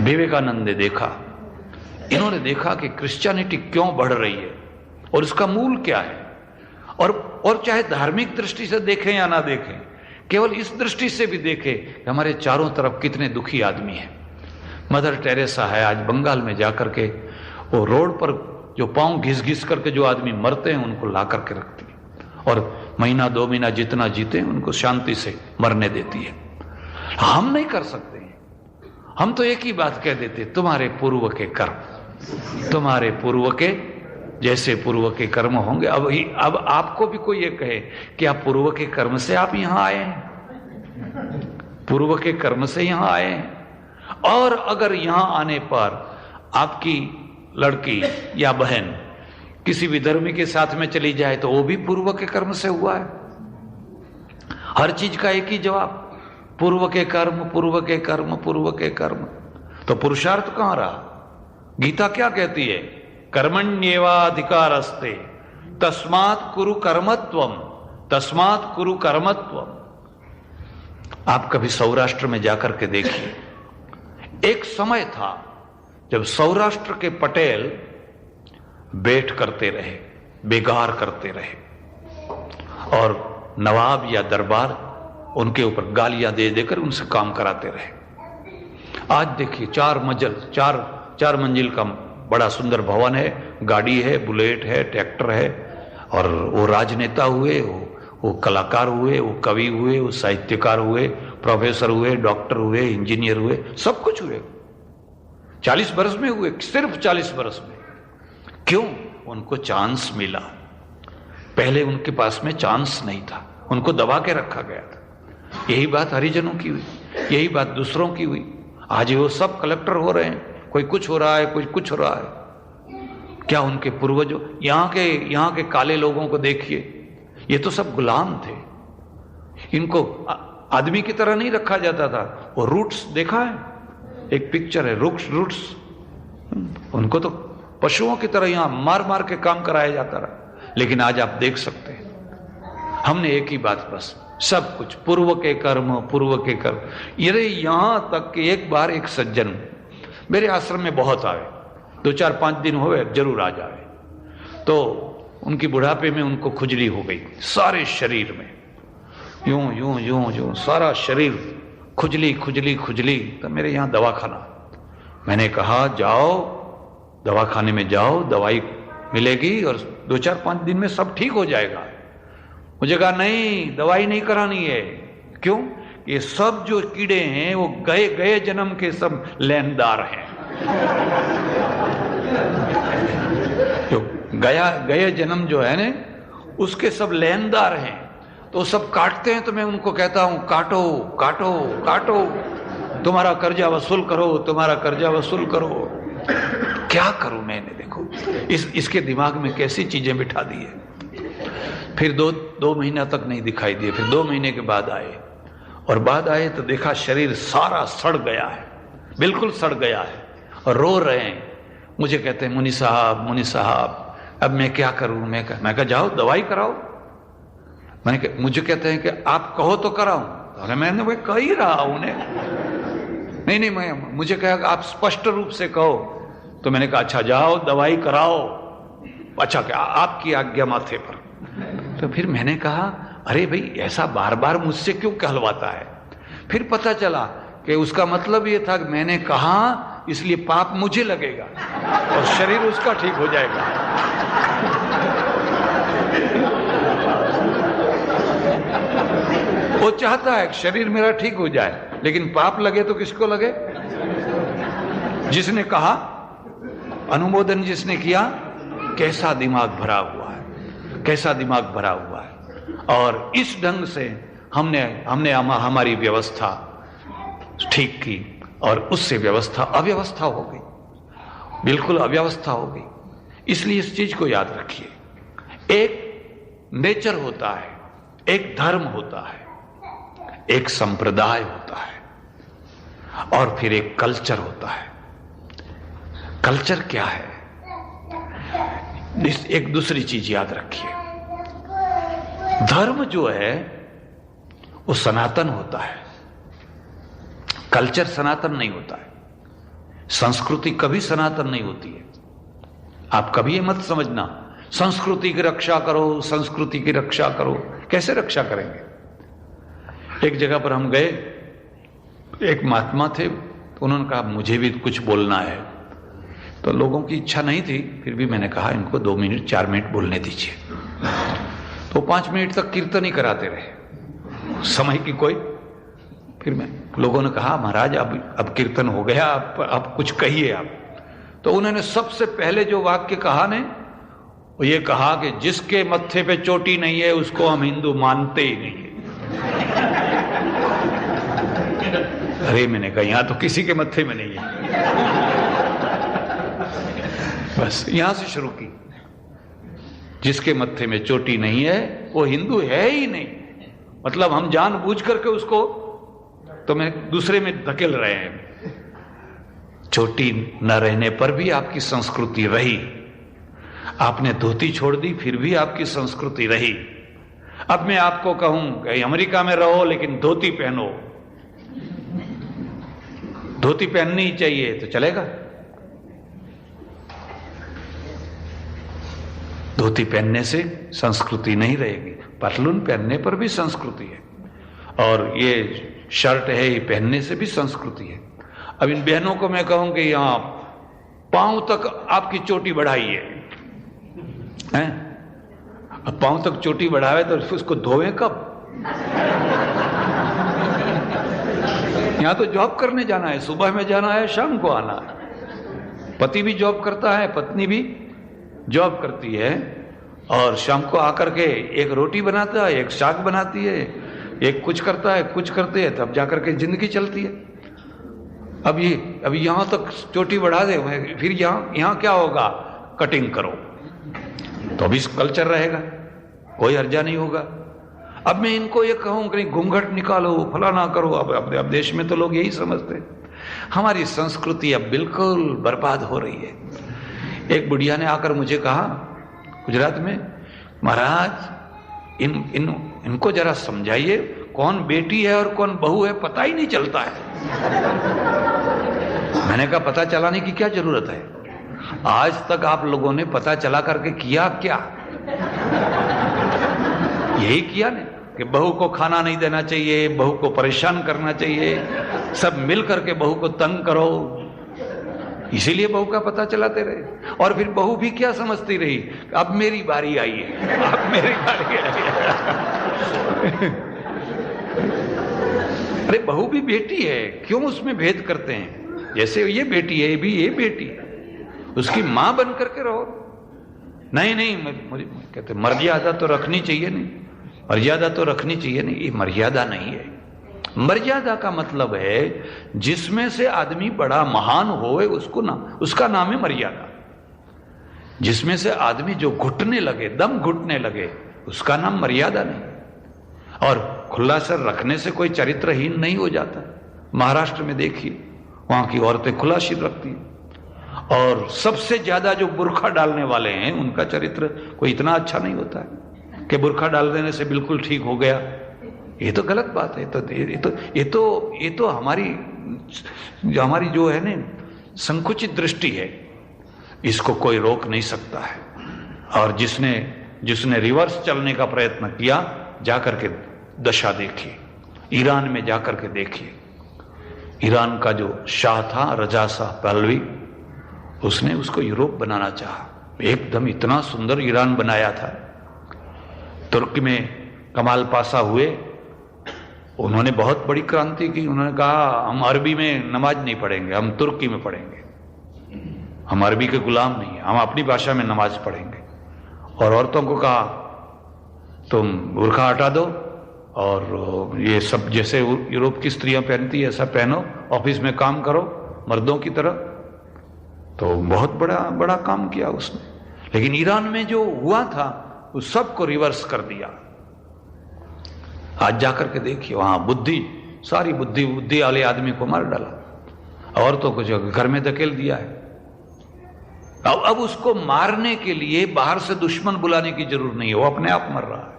विवेकानंद ने देखा, इन्होंने देखा कि क्रिश्चियनिटी क्यों बढ़ रही है और उसका मूल क्या है। और चाहे धार्मिक दृष्टि से देखें या ना देखें, केवल इस दृष्टि से भी देखें कि हमारे चारों तरफ कितने दुखी आदमी हैं। मदर टेरेसा है, आज बंगाल में जाकर के वो रोड पर जो पांव घिस घिस करके जो आदमी मरते हैं उनको ला करके रखती है और महीना 2 महीना जितना जीते हैं उनको शांति से मरने देती है। हम नहीं कर सकते। हम तो एक ही बात कह देते, तुम्हारे पूर्व के कर्म, तुम्हारे पूर्व के जैसे पूर्व के कर्म होंगे। अब आपको भी कोई ये कहे कि आप पूर्व के कर्म से आप यहां आए हैं, पूर्व के कर्म से यहां आए हैं, और अगर यहां आने पर आपकी लड़की या बहन किसी विधर्मी के साथ में चली जाए तो वो भी पूर्व के कर्म से हुआ है। हर चीज का एक ही जवाब, पूर्व के कर्म, पूर्व के कर्म, पूर्व के कर्म। तो पुरुषार्थ कहां रहा? गीता क्या कहती है? कर्मण्येवाधिकारस्ते तस्मात् कुरु कर्मत्वम, तस्मात् कुरु कर्मत्वम। आप कभी सौराष्ट्र में जाकर के देखिए, एक समय था जब सौराष्ट्र के पटेल बैठ करते रहे, बेगार करते रहे, और नवाब या दरबार उनके ऊपर गालियां दे देकर उनसे काम कराते रहे। आज देखिए चार मंजिल का बड़ा सुंदर भवन है, गाड़ी है, बुलेट है, ट्रैक्टर है, और वो राजनेता हुए, वो कलाकार हुए, वो कवि हुए, वो साहित्यकार हुए, प्रोफेसर हुए, डॉक्टर हुए, इंजीनियर हुए, सब कुछ हुए। 40 बरस में हुए, सिर्फ 40 बरस में। क्यों? उनको चांस मिला। पहले उनके पास में चांस नहीं था, उनको दबा के रखा गया था। यही बात हरिजनों की हुई, यही बात दूसरों की हुई। आज वो सब कलेक्टर हो रहे हैं, कोई कुछ हो रहा है, कोई कुछ हो रहा है। क्या उनके पूर्वजों, यहां के काले लोगों को देखिए, ये तो सब गुलाम थे। इनको आदमी की तरह नहीं रखा जाता था। वो रूट्स देखा है, एक पिक्चर है रूट्स, उनको तो पशुओं की तरह यहां मार मार के काम कराया जाता रहा। लेकिन आज आप देख सकते हैं, हमने एक ही बात, बस सब कुछ पूर्व के कर्म, पूर्व के कर्म। ये यहां तक कि एक बार एक सज्जन मेरे आश्रम में बहुत आए, 2-4-5 दिन हुए, जरूर आ जाए। तो उनकी बुढ़ापे में उनको खुजली हो गई सारे शरीर में, यूं यूं यूं यूं सारा शरीर खुजली खुजली खुजली। तो मेरे यहां दवाखाना, मैंने कहा जाओ दवाखाने में जाओ, दवाई मिलेगी और 2-4-5 दिन में सब ठीक हो जाएगा। मुझे कहा नहीं, दवाई नहीं करानी है। क्यों? ये सब जो कीड़े हैं वो गए जन्म के सब लेनदार हैं। जो गए जन्म जो है ना, उसके सब लेनदार हैं। तो सब काटते हैं, तो मैं उनको कहता हूं काटो काटो काटो, तुम्हारा कर्जा वसूल करो, तुम्हारा कर्जा वसूल करो। क्या करूं मैंने? देखो इसके दिमाग में कैसी चीजें बिठा दी है। फिर दो महीना तक नहीं दिखाई दिए। फिर 2 महीने के बाद आए, और बाद आए तो देखा शरीर सारा सड़ गया है, बिल्कुल सड़ गया है, और रो रहे हैं। मुझे कहते हैं मुनि साहब अब मैं क्या करूं? मैं कहा जाओ दवाई कराओ। मुझे कहते हैं कि आप कहो तो कराऊं। अरे मैंने वह कह ही रहा उन्हें, नहीं मुझे कहा आप स्पष्ट रूप से कहो। तो मैंने कहा अच्छा जाओ दवाई कराओ। अच्छा क्या आपकी आज्ञा माथे पर। तो फिर मैंने कहा अरे भाई ऐसा बार बार मुझसे क्यों कहलवाता है? फिर पता चला कि उसका मतलब ये था कि मैंने कहा इसलिए पाप मुझे लगेगा और शरीर उसका ठीक हो जाएगा। वो चाहता है कि शरीर मेरा ठीक हो जाए, लेकिन पाप लगे तो किसको लगे? जिसने कहा, अनुमोदन जिसने किया, कैसा दिमाग भरा हुआ है, कैसा दिमाग भरा हुआ है। और इस ढंग से हमने हमारी व्यवस्था ठीक की और उससे व्यवस्था अव्यवस्था हो गई, बिल्कुल अव्यवस्था हो गई। इसलिए इस चीज को याद रखिए, एक नेचर होता है, एक धर्म होता है, एक संप्रदाय होता है और फिर एक कल्चर होता है। कल्चर क्या है? एक दूसरी चीज याद रखिए, धर्म जो है वो सनातन होता है, कल्चर सनातन नहीं होता है। संस्कृति कभी सनातन नहीं होती है। आप कभी ये मत समझना संस्कृति की रक्षा करो, संस्कृति की रक्षा करो। कैसे रक्षा करेंगे? एक जगह पर हम गए, एक महात्मा थे, तो उन्होंने कहा मुझे भी कुछ बोलना है। तो लोगों की इच्छा नहीं थी, फिर भी मैंने कहा इनको 2 मिनट 4 मिनट बोलने दीजिए। तो 5 मिनट तक कीर्तन ही कराते रहे, समय की कोई। फिर मैं लोगों ने कहा महाराज अब कीर्तन हो गया, अब कुछ कहिए आप। तो उन्होंने सबसे पहले जो वाक्य कहा ने, वो ये कहा कि जिसके मत्थे पे चोटी नहीं है उसको हम हिंदू मानते ही नहीं है। अरे मैंने कहा यहां तो किसी के मत्थे में नहीं है। बस यहां से शुरू की, जिसके मत्थे में चोटी नहीं है वो हिंदू है ही नहीं। मतलब हम जानबूझ करके उसको तो मैं दूसरे में धकेल रहे हैं। चोटी न रहने पर भी आपकी संस्कृति रही, आपने धोती छोड़ दी फिर भी आपकी संस्कृति रही। अब मैं आपको कहूं कि अमेरिका में रहो लेकिन धोती पहनो, धोती पहननी ही चाहिए, तो चलेगा? धोती पहनने से संस्कृति नहीं रहेगी, पतलून पहनने पर भी संस्कृति है, और ये शर्ट है ये पहनने से भी संस्कृति है। अब इन बहनों को मैं कहूं कि यहां पांव तक आपकी चोटी बढ़ाइए, हैं? अब पांव तक चोटी बढ़ावे तो उसको धोवे कब? यहां तो जॉब करने जाना है, सुबह में जाना है, शाम को आना है। पति भी जॉब करता है, पत्नी भी जॉब करती है, और शाम को आकर के एक रोटी बनाता है, एक साग बनाती है, एक कुछ करता है, कुछ करते हैं, तब जाकर के जिंदगी चलती है। अब यहां तक चोटी बढ़ा दे, फिर यहां क्या होगा? कटिंग करो, तो अभी कल्चर रहेगा, कोई हर्जा नहीं होगा। अब मैं इनको ये कहूं कि घूंघट निकालो, फलाना करो, अब देश में तो लोग यही समझते हैं। हमारी संस्कृति अब बिल्कुल बर्बाद हो रही है। एक बुढ़िया ने आकर मुझे कहा गुजरात में, महाराज इनको जरा समझाइए, कौन बेटी है और कौन बहू है पता ही नहीं चलता है। मैंने कहा पता चलाने की क्या जरूरत है? आज तक आप लोगों ने पता चला करके किया क्या? यही किया ना कि बहू को खाना नहीं देना चाहिए, बहू को परेशान करना चाहिए, सब मिल करके बहू को तंग करो, इसीलिए बहू का पता चलाते रहे। और फिर बहू भी क्या समझती रही, अब मेरी बारी आई है, अब मेरी बारी आई है। अरे बहू भी बेटी है, क्यों उसमें भेद करते हैं? जैसे ये बेटी है, भी ये बेटी है, उसकी मां बन करके रहो। नहीं मुझे कहते मर्यादा तो रखनी चाहिए, नहीं मर्यादा तो रखनी चाहिए, नहीं ये मर्यादा नहीं है। मर्यादा का मतलब है जिसमें से आदमी बड़ा महान होए उसका नाम है मर्यादा। जिसमें से आदमी जो घुटने लगे, दम घुटने लगे, उसका नाम मर्यादा नहीं। और खुला सर रखने से कोई चरित्रहीन नहीं हो जाता। महाराष्ट्र में देखिए, वहां की औरतें खुला सिर रखती हैं, और सबसे ज्यादा जो बुर्खा डालने वाले हैं उनका चरित्र कोई इतना अच्छा नहीं होता है कि बुर्खा डाल देने से बिल्कुल ठीक हो गया। ये तो गलत बात है। ये तो हमारी जो है ना संकुचित दृष्टि है, इसको कोई रोक नहीं सकता है। और जिसने रिवर्स चलने का प्रयत्न किया, जाकर के दशा देखिए, ईरान में जाकर के देखिए। ईरान का जो शाह था, रजा शाह पहलवी, उसने उसको यूरोप बनाना चाहा, एकदम इतना सुंदर ईरान बनाया था। तुर्की में कमाल पाशा हुए, उन्होंने बहुत बड़ी क्रांति की। उन्होंने कहा हम अरबी में नमाज नहीं पढ़ेंगे, हम तुर्की में पढ़ेंगे, हम अरबी के गुलाम नहीं, हम अपनी भाषा में नमाज पढ़ेंगे। और औरतों को कहा तुम बुर्खा हटा दो, और ये सब जैसे यूरोप की स्त्रियां पहनती है ऐसा पहनो, ऑफिस में काम करो मर्दों की तरह। तो बहुत बड़ा काम किया उसने। लेकिन ईरान में जो हुआ था उस सबको रिवर्स कर दिया। आज जाकर के देखिए, वहां सारी बुद्धि वाले आदमी को मार डाला, औरतों को जो घर में धकेल दिया है। अब उसको मारने के लिए बाहर से दुश्मन बुलाने की जरूरत नहीं है, वो अपने आप मर रहा है।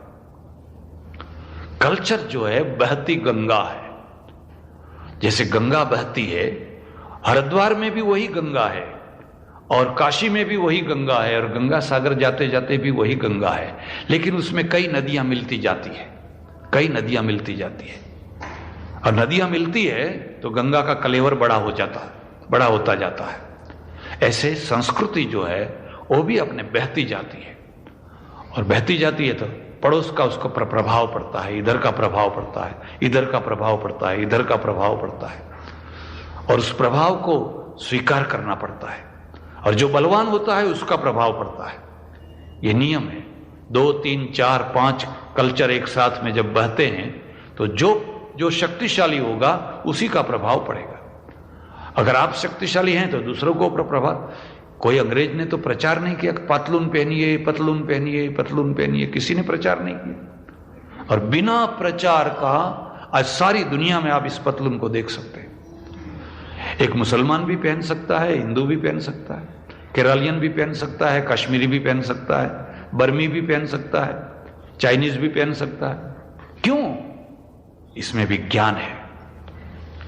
कल्चर जो है बहती गंगा है। जैसे गंगा बहती है, हरिद्वार में भी वही गंगा है, और काशी में भी वही गंगा है, और गंगा सागर जाते जाते भी वही गंगा है। लेकिन उसमें कई नदियां मिलती जाती है, कई नदियां मिलती जाती है। और नदियां मिलती है तो गंगा का कलेवर बड़ा होता जाता है। ऐसे संस्कृति जो है वो भी अपने बहती जाती है, और बहती जाती है तो पड़ोस का उसको प्रभाव पड़ता है, इधर का प्रभाव पड़ता है, इधर का प्रभाव पड़ता है, इधर का प्रभाव पड़ता है, और उस प्रभाव को स्वीकार करना पड़ता है। और जो बलवान होता है उसका प्रभाव पड़ता है। ये नियम है। 2, 3, 4, 5 कल्चर एक साथ में जब बहते हैं तो जो शक्तिशाली होगा उसी का प्रभाव पड़ेगा। अगर आप शक्तिशाली हैं तो दूसरों को प्रभाव। कोई अंग्रेज ने तो प्रचार नहीं किया, पतलून पहनिए, पतलून पहनिए, पतलून पहनिए, किसी ने प्रचार नहीं किया। और बिना प्रचार का आज सारी दुनिया में आप इस पतलून को देख सकते हैं। एक मुसलमान भी पहन सकता है, हिंदू भी पहन सकता है, केरलियन भी पहन सकता है, कश्मीरी भी पहन सकता है, बर्मी भी पहन सकता है, चाइनीज भी पहन सकता है। क्यों? इसमें विज्ञान है,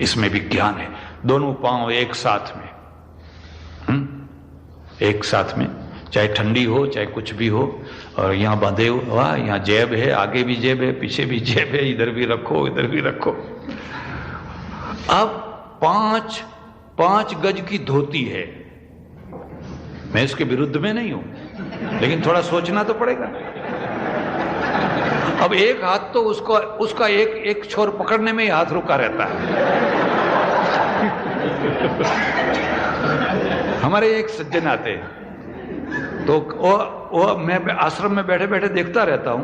इसमें विज्ञान है। दोनों पांव एक साथ में, एक साथ में, चाहे ठंडी हो चाहे कुछ भी हो, और यहां बांधे हुआ, यहां जेब है, आगे भी जेब है, पीछे भी जेब है, इधर भी रखो, इधर भी रखो। अब 5 गज की धोती है। मैं इसके विरुद्ध में नहीं हूं, लेकिन थोड़ा सोचना तो पड़ेगा। अब एक हाथ तो उसका एक छोर पकड़ने में ही हाथ रुका रहता है। हमारे एक सज्जन आते हैं तो वो मैं आश्रम में बैठे बैठे देखता रहता हूं।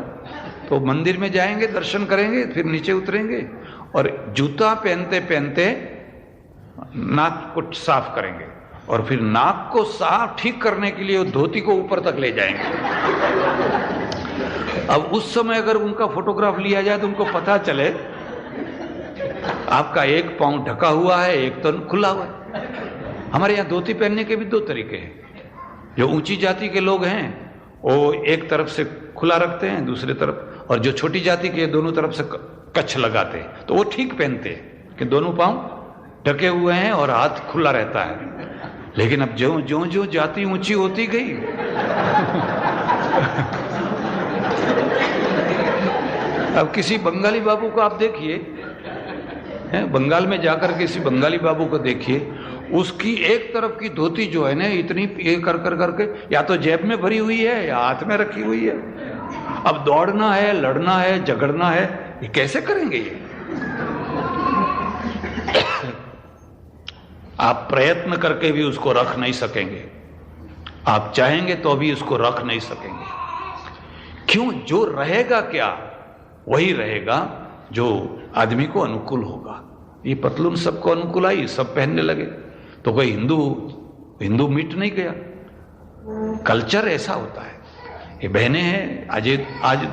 तो मंदिर में जाएंगे, दर्शन करेंगे, फिर नीचे उतरेंगे और जूता पहनते पहनते नाक को साफ करेंगे, और फिर नाक को साफ ठीक करने के लिए धोती को ऊपर तक ले जाएंगे। अब उस समय अगर उनका फोटोग्राफ लिया जाए तो उनको पता चले आपका एक पांव ढका हुआ है, एक तो खुला हुआ है। हमारे यहां धोती पहनने के भी 2 तरीके हैं। जो ऊंची जाति के लोग हैं वो एक तरफ से खुला रखते हैं, दूसरे तरफ, और जो छोटी जाति के दोनों तरफ से कच्छ लगाते हैं, तो वो ठीक पहनते हैं कि दोनों पांव ढके हुए हैं और हाथ खुला रहता है। लेकिन अब जो जाति ऊंची होती गई अब किसी बंगाली बाबू को आप देखिए, बंगाल में जाकर किसी बंगाली बाबू को देखिए, उसकी एक तरफ की धोती जो है ना इतनी ये कर करके या तो जेब में भरी हुई है या हाथ में रखी हुई है। अब दौड़ना है, लड़ना है, झगड़ना है, ये कैसे करेंगे ये? आप प्रयत्न करके भी उसको रख नहीं सकेंगे, आप चाहेंगे तो भी उसको रख नहीं सकेंगे। क्यों? जो रहेगा क्या वही रहेगा जो आदमी को अनुकूल होगा। ये पतलून सबको अनुकूल आई, सब पहनने लगे, तो कोई हिंदू मिट नहीं गया। कल्चर ऐसा होता है। ये बहनें हैं, आज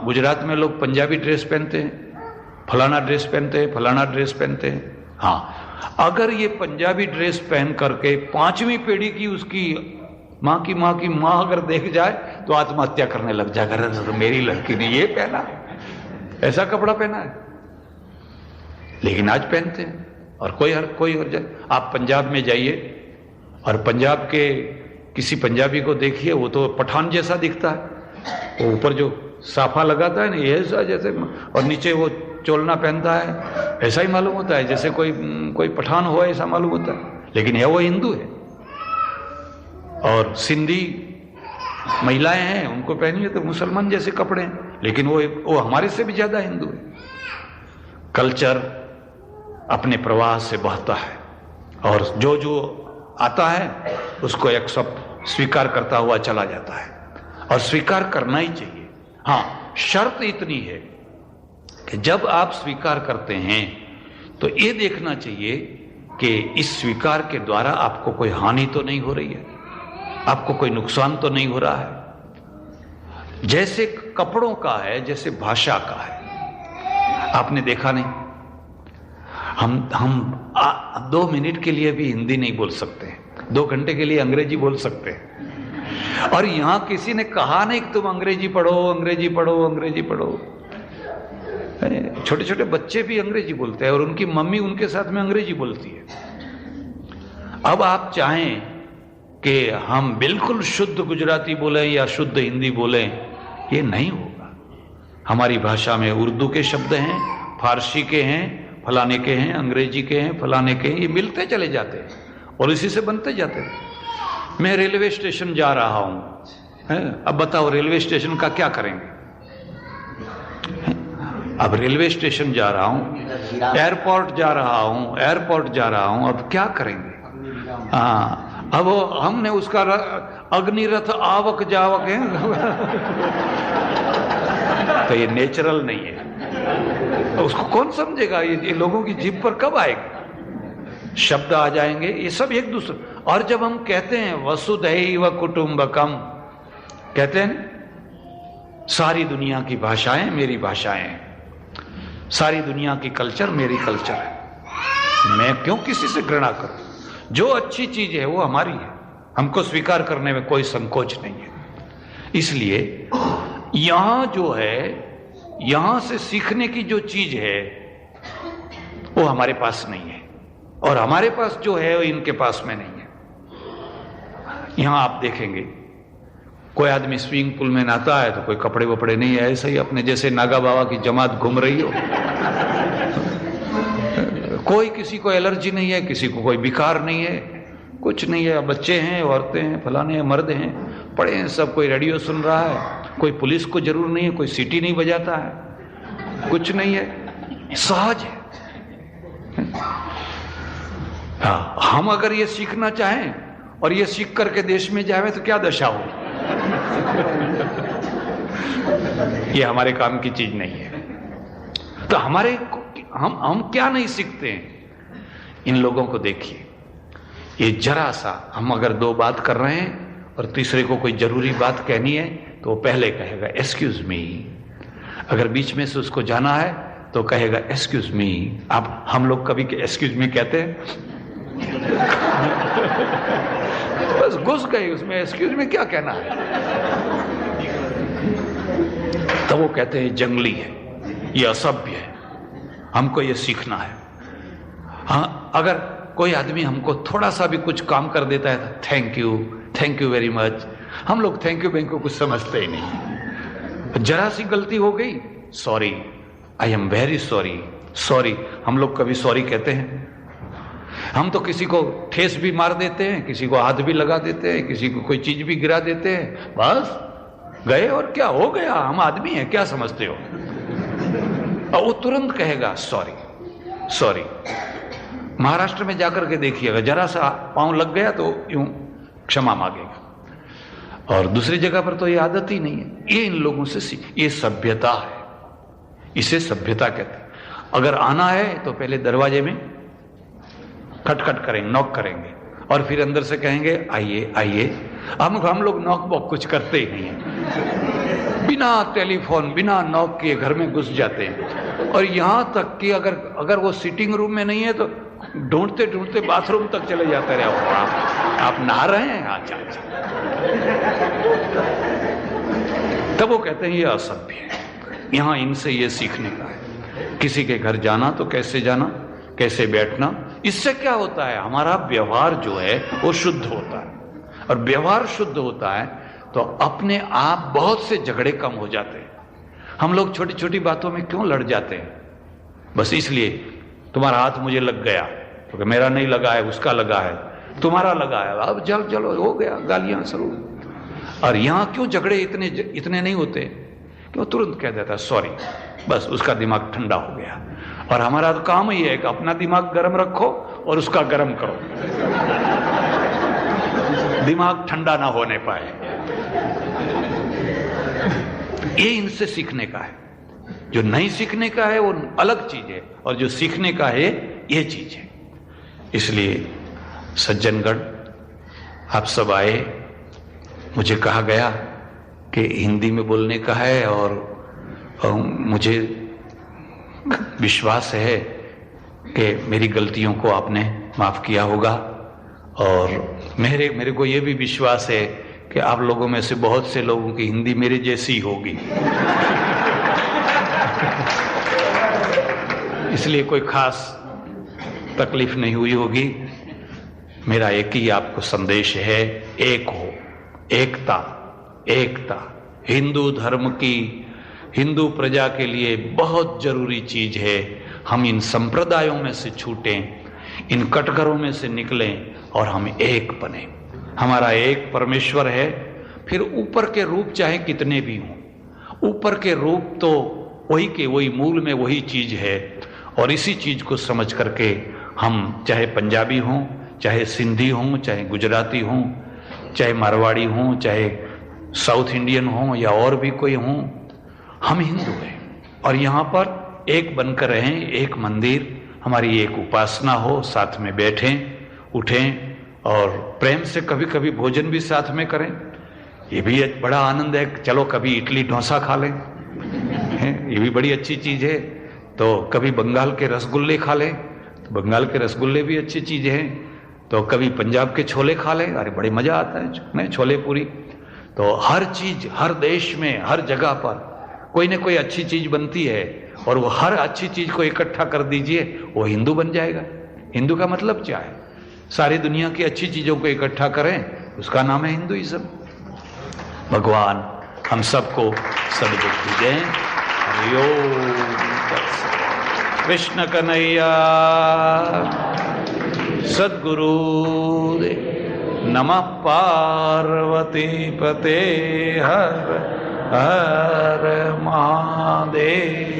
गुजरात में लोग पंजाबी ड्रेस पहनते हैं, फलाना ड्रेस पहनते हैं, फलाना ड्रेस पहनते हैं। हाँ, अगर ये पंजाबी ड्रेस पहन करके 5वीं पीढ़ी की उसकी माँ की माँ अगर देख जाए तो आत्महत्या करने लग जाएगा, अरे मेरी लड़की ने ये पहना, ऐसा कपड़ा पहना है। लेकिन आज पहनते हैं। और कोई और जाए, आप पंजाब में जाइए और पंजाब के किसी पंजाबी को देखिए, वो तो पठान जैसा दिखता है। वो ऊपर जो साफा लगाता है ना, ये ऐसा जैसे, और नीचे वो चोलना पहनता है, ऐसा ही मालूम होता है जैसे कोई पठान हो, ऐसा मालूम होता है। लेकिन है वो हिंदू है। और सिंधी महिलाएं हैं, उनको पहनिए तो मुसलमान जैसे कपड़े हैं, लेकिन वो हमारे से भी ज्यादा हिंदू है। कल्चर अपने प्रवाह से बहता है और जो आता है उसको एक सब स्वीकार करता हुआ चला जाता है, और स्वीकार करना ही चाहिए। हाँ, शर्त इतनी है कि जब आप स्वीकार करते हैं तो ये देखना चाहिए कि इस स्वीकार के द्वारा आपको कोई हानि तो नहीं हो रही है, आपको कोई नुकसान तो नहीं हो रहा है। जैसे कपड़ों का है, जैसे भाषा का है। आपने देखा नहीं, हम 2 मिनट के लिए भी हिंदी नहीं बोल सकते, 2 घंटे के लिए अंग्रेजी बोल सकते हैं। और यहां किसी ने कहा नहीं कि तुम अंग्रेजी पढ़ो, अंग्रेजी पढ़ो, अंग्रेजी पढ़ो। छोटे छोटे बच्चे भी अंग्रेजी बोलते हैं और उनकी मम्मी उनके साथ में अंग्रेजी बोलती है। अब आप चाहें कि हम बिल्कुल शुद्ध गुजराती बोलें या शुद्ध हिंदी बोलें, ये नहीं होगा। हमारी भाषा में उर्दू के शब्द हैं, फारसी के हैं, फलाने के हैं, अंग्रेजी के हैं, फलाने के हैं, ये मिलते चले जाते हैं और इसी से बनते जाते हैं। मैं रेलवे स्टेशन जा रहा हूं, अब बताओ रेलवे स्टेशन का क्या करेंगे? अब रेलवे स्टेशन जा रहा हूं, एयरपोर्ट जा रहा हूं, अब क्या करेंगे? हाँ, अब हमने उसका अग्निरथ आवक जावक है तो ये नेचुरल नहीं है, तो उसको कौन समझेगा? ये लोगों की जीभ पर कब आएगा? शब्द आ जाएंगे, ये सब एक दूसरे। और जब हम कहते हैं वसुधैव कुटुंबकम, कहते हैं सारी दुनिया की भाषाएं मेरी भाषाएं हैं, सारी दुनिया की कल्चर मेरी कल्चर है, मैं क्यों किसी से घृणा करूं? जो अच्छी चीज है वो हमारी है, हमको स्वीकार करने में कोई संकोच नहीं है। इसलिए यहां जो है, यहां से सीखने की जो चीज है वो हमारे पास नहीं है, और हमारे पास जो है वो इनके पास में नहीं है। यहां आप देखेंगे कोई आदमी स्विमिंग पूल में नहाता है तो कोई कपड़े वपड़े नहीं है, ऐसे ही अपने जैसे नागा बाबा की जमात घूम रही हो। कोई किसी को एलर्जी नहीं है, किसी को कोई बुखार नहीं है, कुछ नहीं है। बच्चे हैं, औरतें हैं, फलाने हैं, मर्द हैं, पढ़े हैं सब, कोई रेडियो सुन रहा है, कोई पुलिस को जरूर नहीं है, कोई सीटी नहीं बजाता है, कुछ नहीं है, सहज है। हाँ, हम अगर ये सीखना चाहें और ये सीख करके देश में जाए तो क्या दशा हो? ये हमारे काम की चीज नहीं है। तो हम क्या नहीं सीखते हैं? इन लोगों को देखिए, ये जरा सा हम अगर दो बात कर रहे हैं और तीसरे को कोई जरूरी बात कहनी है तो वो पहले कहेगा एक्सक्यूज मी, अगर बीच में से उसको जाना है तो कहेगा एक्सक्यूज मी। अब हम लोग कभी एक्सक्यूज मी कहते हैं? बस घुस गए उसमें, एक्सक्यूज मी क्या कहना है? तो वो कहते हैं जंगली है, ये असभ्य है, हमको ये सीखना है। हाँ, अगर कोई आदमी हमको थोड़ा सा भी कुछ काम कर देता है तो थैंक यू वेरी मच। हम लोग थैंक यू बैंक को कुछ समझते ही नहीं। जरा सी गलती हो गई, sorry, I am very sorry. हम लोग कभी सॉरी कहते हैं? हम तो किसी को ठेस भी मार देते हैं, किसी को हाथ भी लगा देते हैं, किसी को कोई चीज भी गिरा देते हैं, बस गए और क्या हो गया, हम आदमी हैं, क्या समझते हो? और वो तुरंत कहेगा सॉरी। महाराष्ट्र में जाकर के देखिएगा, जरा सा पांव लग गया तो यूं क्षमा मांगेगा, और दूसरी जगह पर तो ये आदत ही नहीं है। ये इन लोगों से ये सभ्यता है, इसे सभ्यता कहते हैं। अगर आना है तो पहले दरवाजे में खटखट करेंगे, नॉक करेंगे, और फिर अंदर से कहेंगे आइए। हम लोग नॉक बॉक कुछ करते ही नहीं है, बिना टेलीफोन बिना नॉक किए घर में घुस जाते हैं। और यहां तक कि अगर वो सिटिंग रूम में नहीं है तो ढूंढते बाथरूम तक चले जाते रहे। आप नहा रहे हैं? अच्छा। तब वो कहते हैं ये असभ्य है। यहां इनसे ये सीखने का है, किसी के घर जाना तो कैसे जाना, कैसे बैठना। इससे क्या होता है? हमारा व्यवहार जो है वो शुद्ध होता है, और व्यवहार शुद्ध होता है तो अपने आप बहुत से झगड़े कम हो जाते हैं। हम लोग छोटी छोटी बातों में क्यों लड़ जाते हैं? बस इसलिए तुम्हारा हाथ मुझे लग गया, क्योंकि मेरा नहीं लगा है, उसका लगा है, तुम्हारा लगा है, अब चलो हो गया, गालियां शुरू। और यहां क्यों झगड़े इतने नहीं होते? क्यों? तुरंत कह देता सॉरी, बस उसका दिमाग ठंडा हो गया। और हमारा तो काम ही है कि अपना दिमाग गर्म रखो और उसका गर्म करो, दिमाग ठंडा ना होने पाए। ये इनसे सीखने का है। जो नहीं सीखने का है वो अलग चीज है, और जो सीखने का है ये चीज है। इसलिए सज्जनगण, आप सब आए, मुझे कहा गया कि हिंदी में बोलने का है, और मुझे विश्वास है कि मेरी गलतियों को आपने माफ किया होगा, और मेरे को यह भी विश्वास है कि आप लोगों में से बहुत से लोगों की हिंदी मेरे जैसी होगी। इसलिए कोई खास तकलीफ नहीं हुई होगी। मेरा एक ही आपको संदेश है, एक हो, एकता हिंदू धर्म की, हिंदू प्रजा के लिए बहुत जरूरी चीज है। हम इन संप्रदायों में से छूटें, इन कटघरों में से निकलें और हम एक बने। हमारा एक परमेश्वर है, फिर ऊपर के रूप चाहे कितने भी हों, ऊपर के रूप तो वही के वही मूल में वही चीज है। और इसी चीज को समझ करके हम चाहे पंजाबी हों, चाहे सिंधी हों, चाहे गुजराती हों, चाहे मारवाड़ी हों, चाहे साउथ इंडियन हों या और भी कोई हों, हम हिंदू हैं। और यहाँ पर एक बनकर रहें, एक मंदिर, हमारी एक उपासना हो, साथ में बैठें, उठें और प्रेम से कभी कभी भोजन भी साथ में करें। ये भी एक बड़ा आनंद है। चलो कभी इडली डोसा खा लें, ये भी बड़ी अच्छी चीज है। तो कभी बंगाल के रसगुल्ले खा लें, तो बंगाल के रसगुल्ले भी अच्छी चीज हैं। तो कभी पंजाब के छोले खा लें, अरे बड़े मजा आता है छोले पूरी। तो हर चीज, हर देश में, हर जगह पर कोई ना कोई अच्छी चीज बनती है, और वो हर अच्छी चीज को इकट्ठा कर दीजिए, वो हिंदू बन जाएगा। हिंदू का मतलब क्या है? सारी दुनिया की अच्छी चीजों को इकट्ठा करें, उसका नाम है हिंदुइज्म। भगवान हम सबको सद्बुद्धि दें। हरि ओम। कृष्ण कन्हैया सद्गुरु नमः। पार्वती पते हर हर महादेव।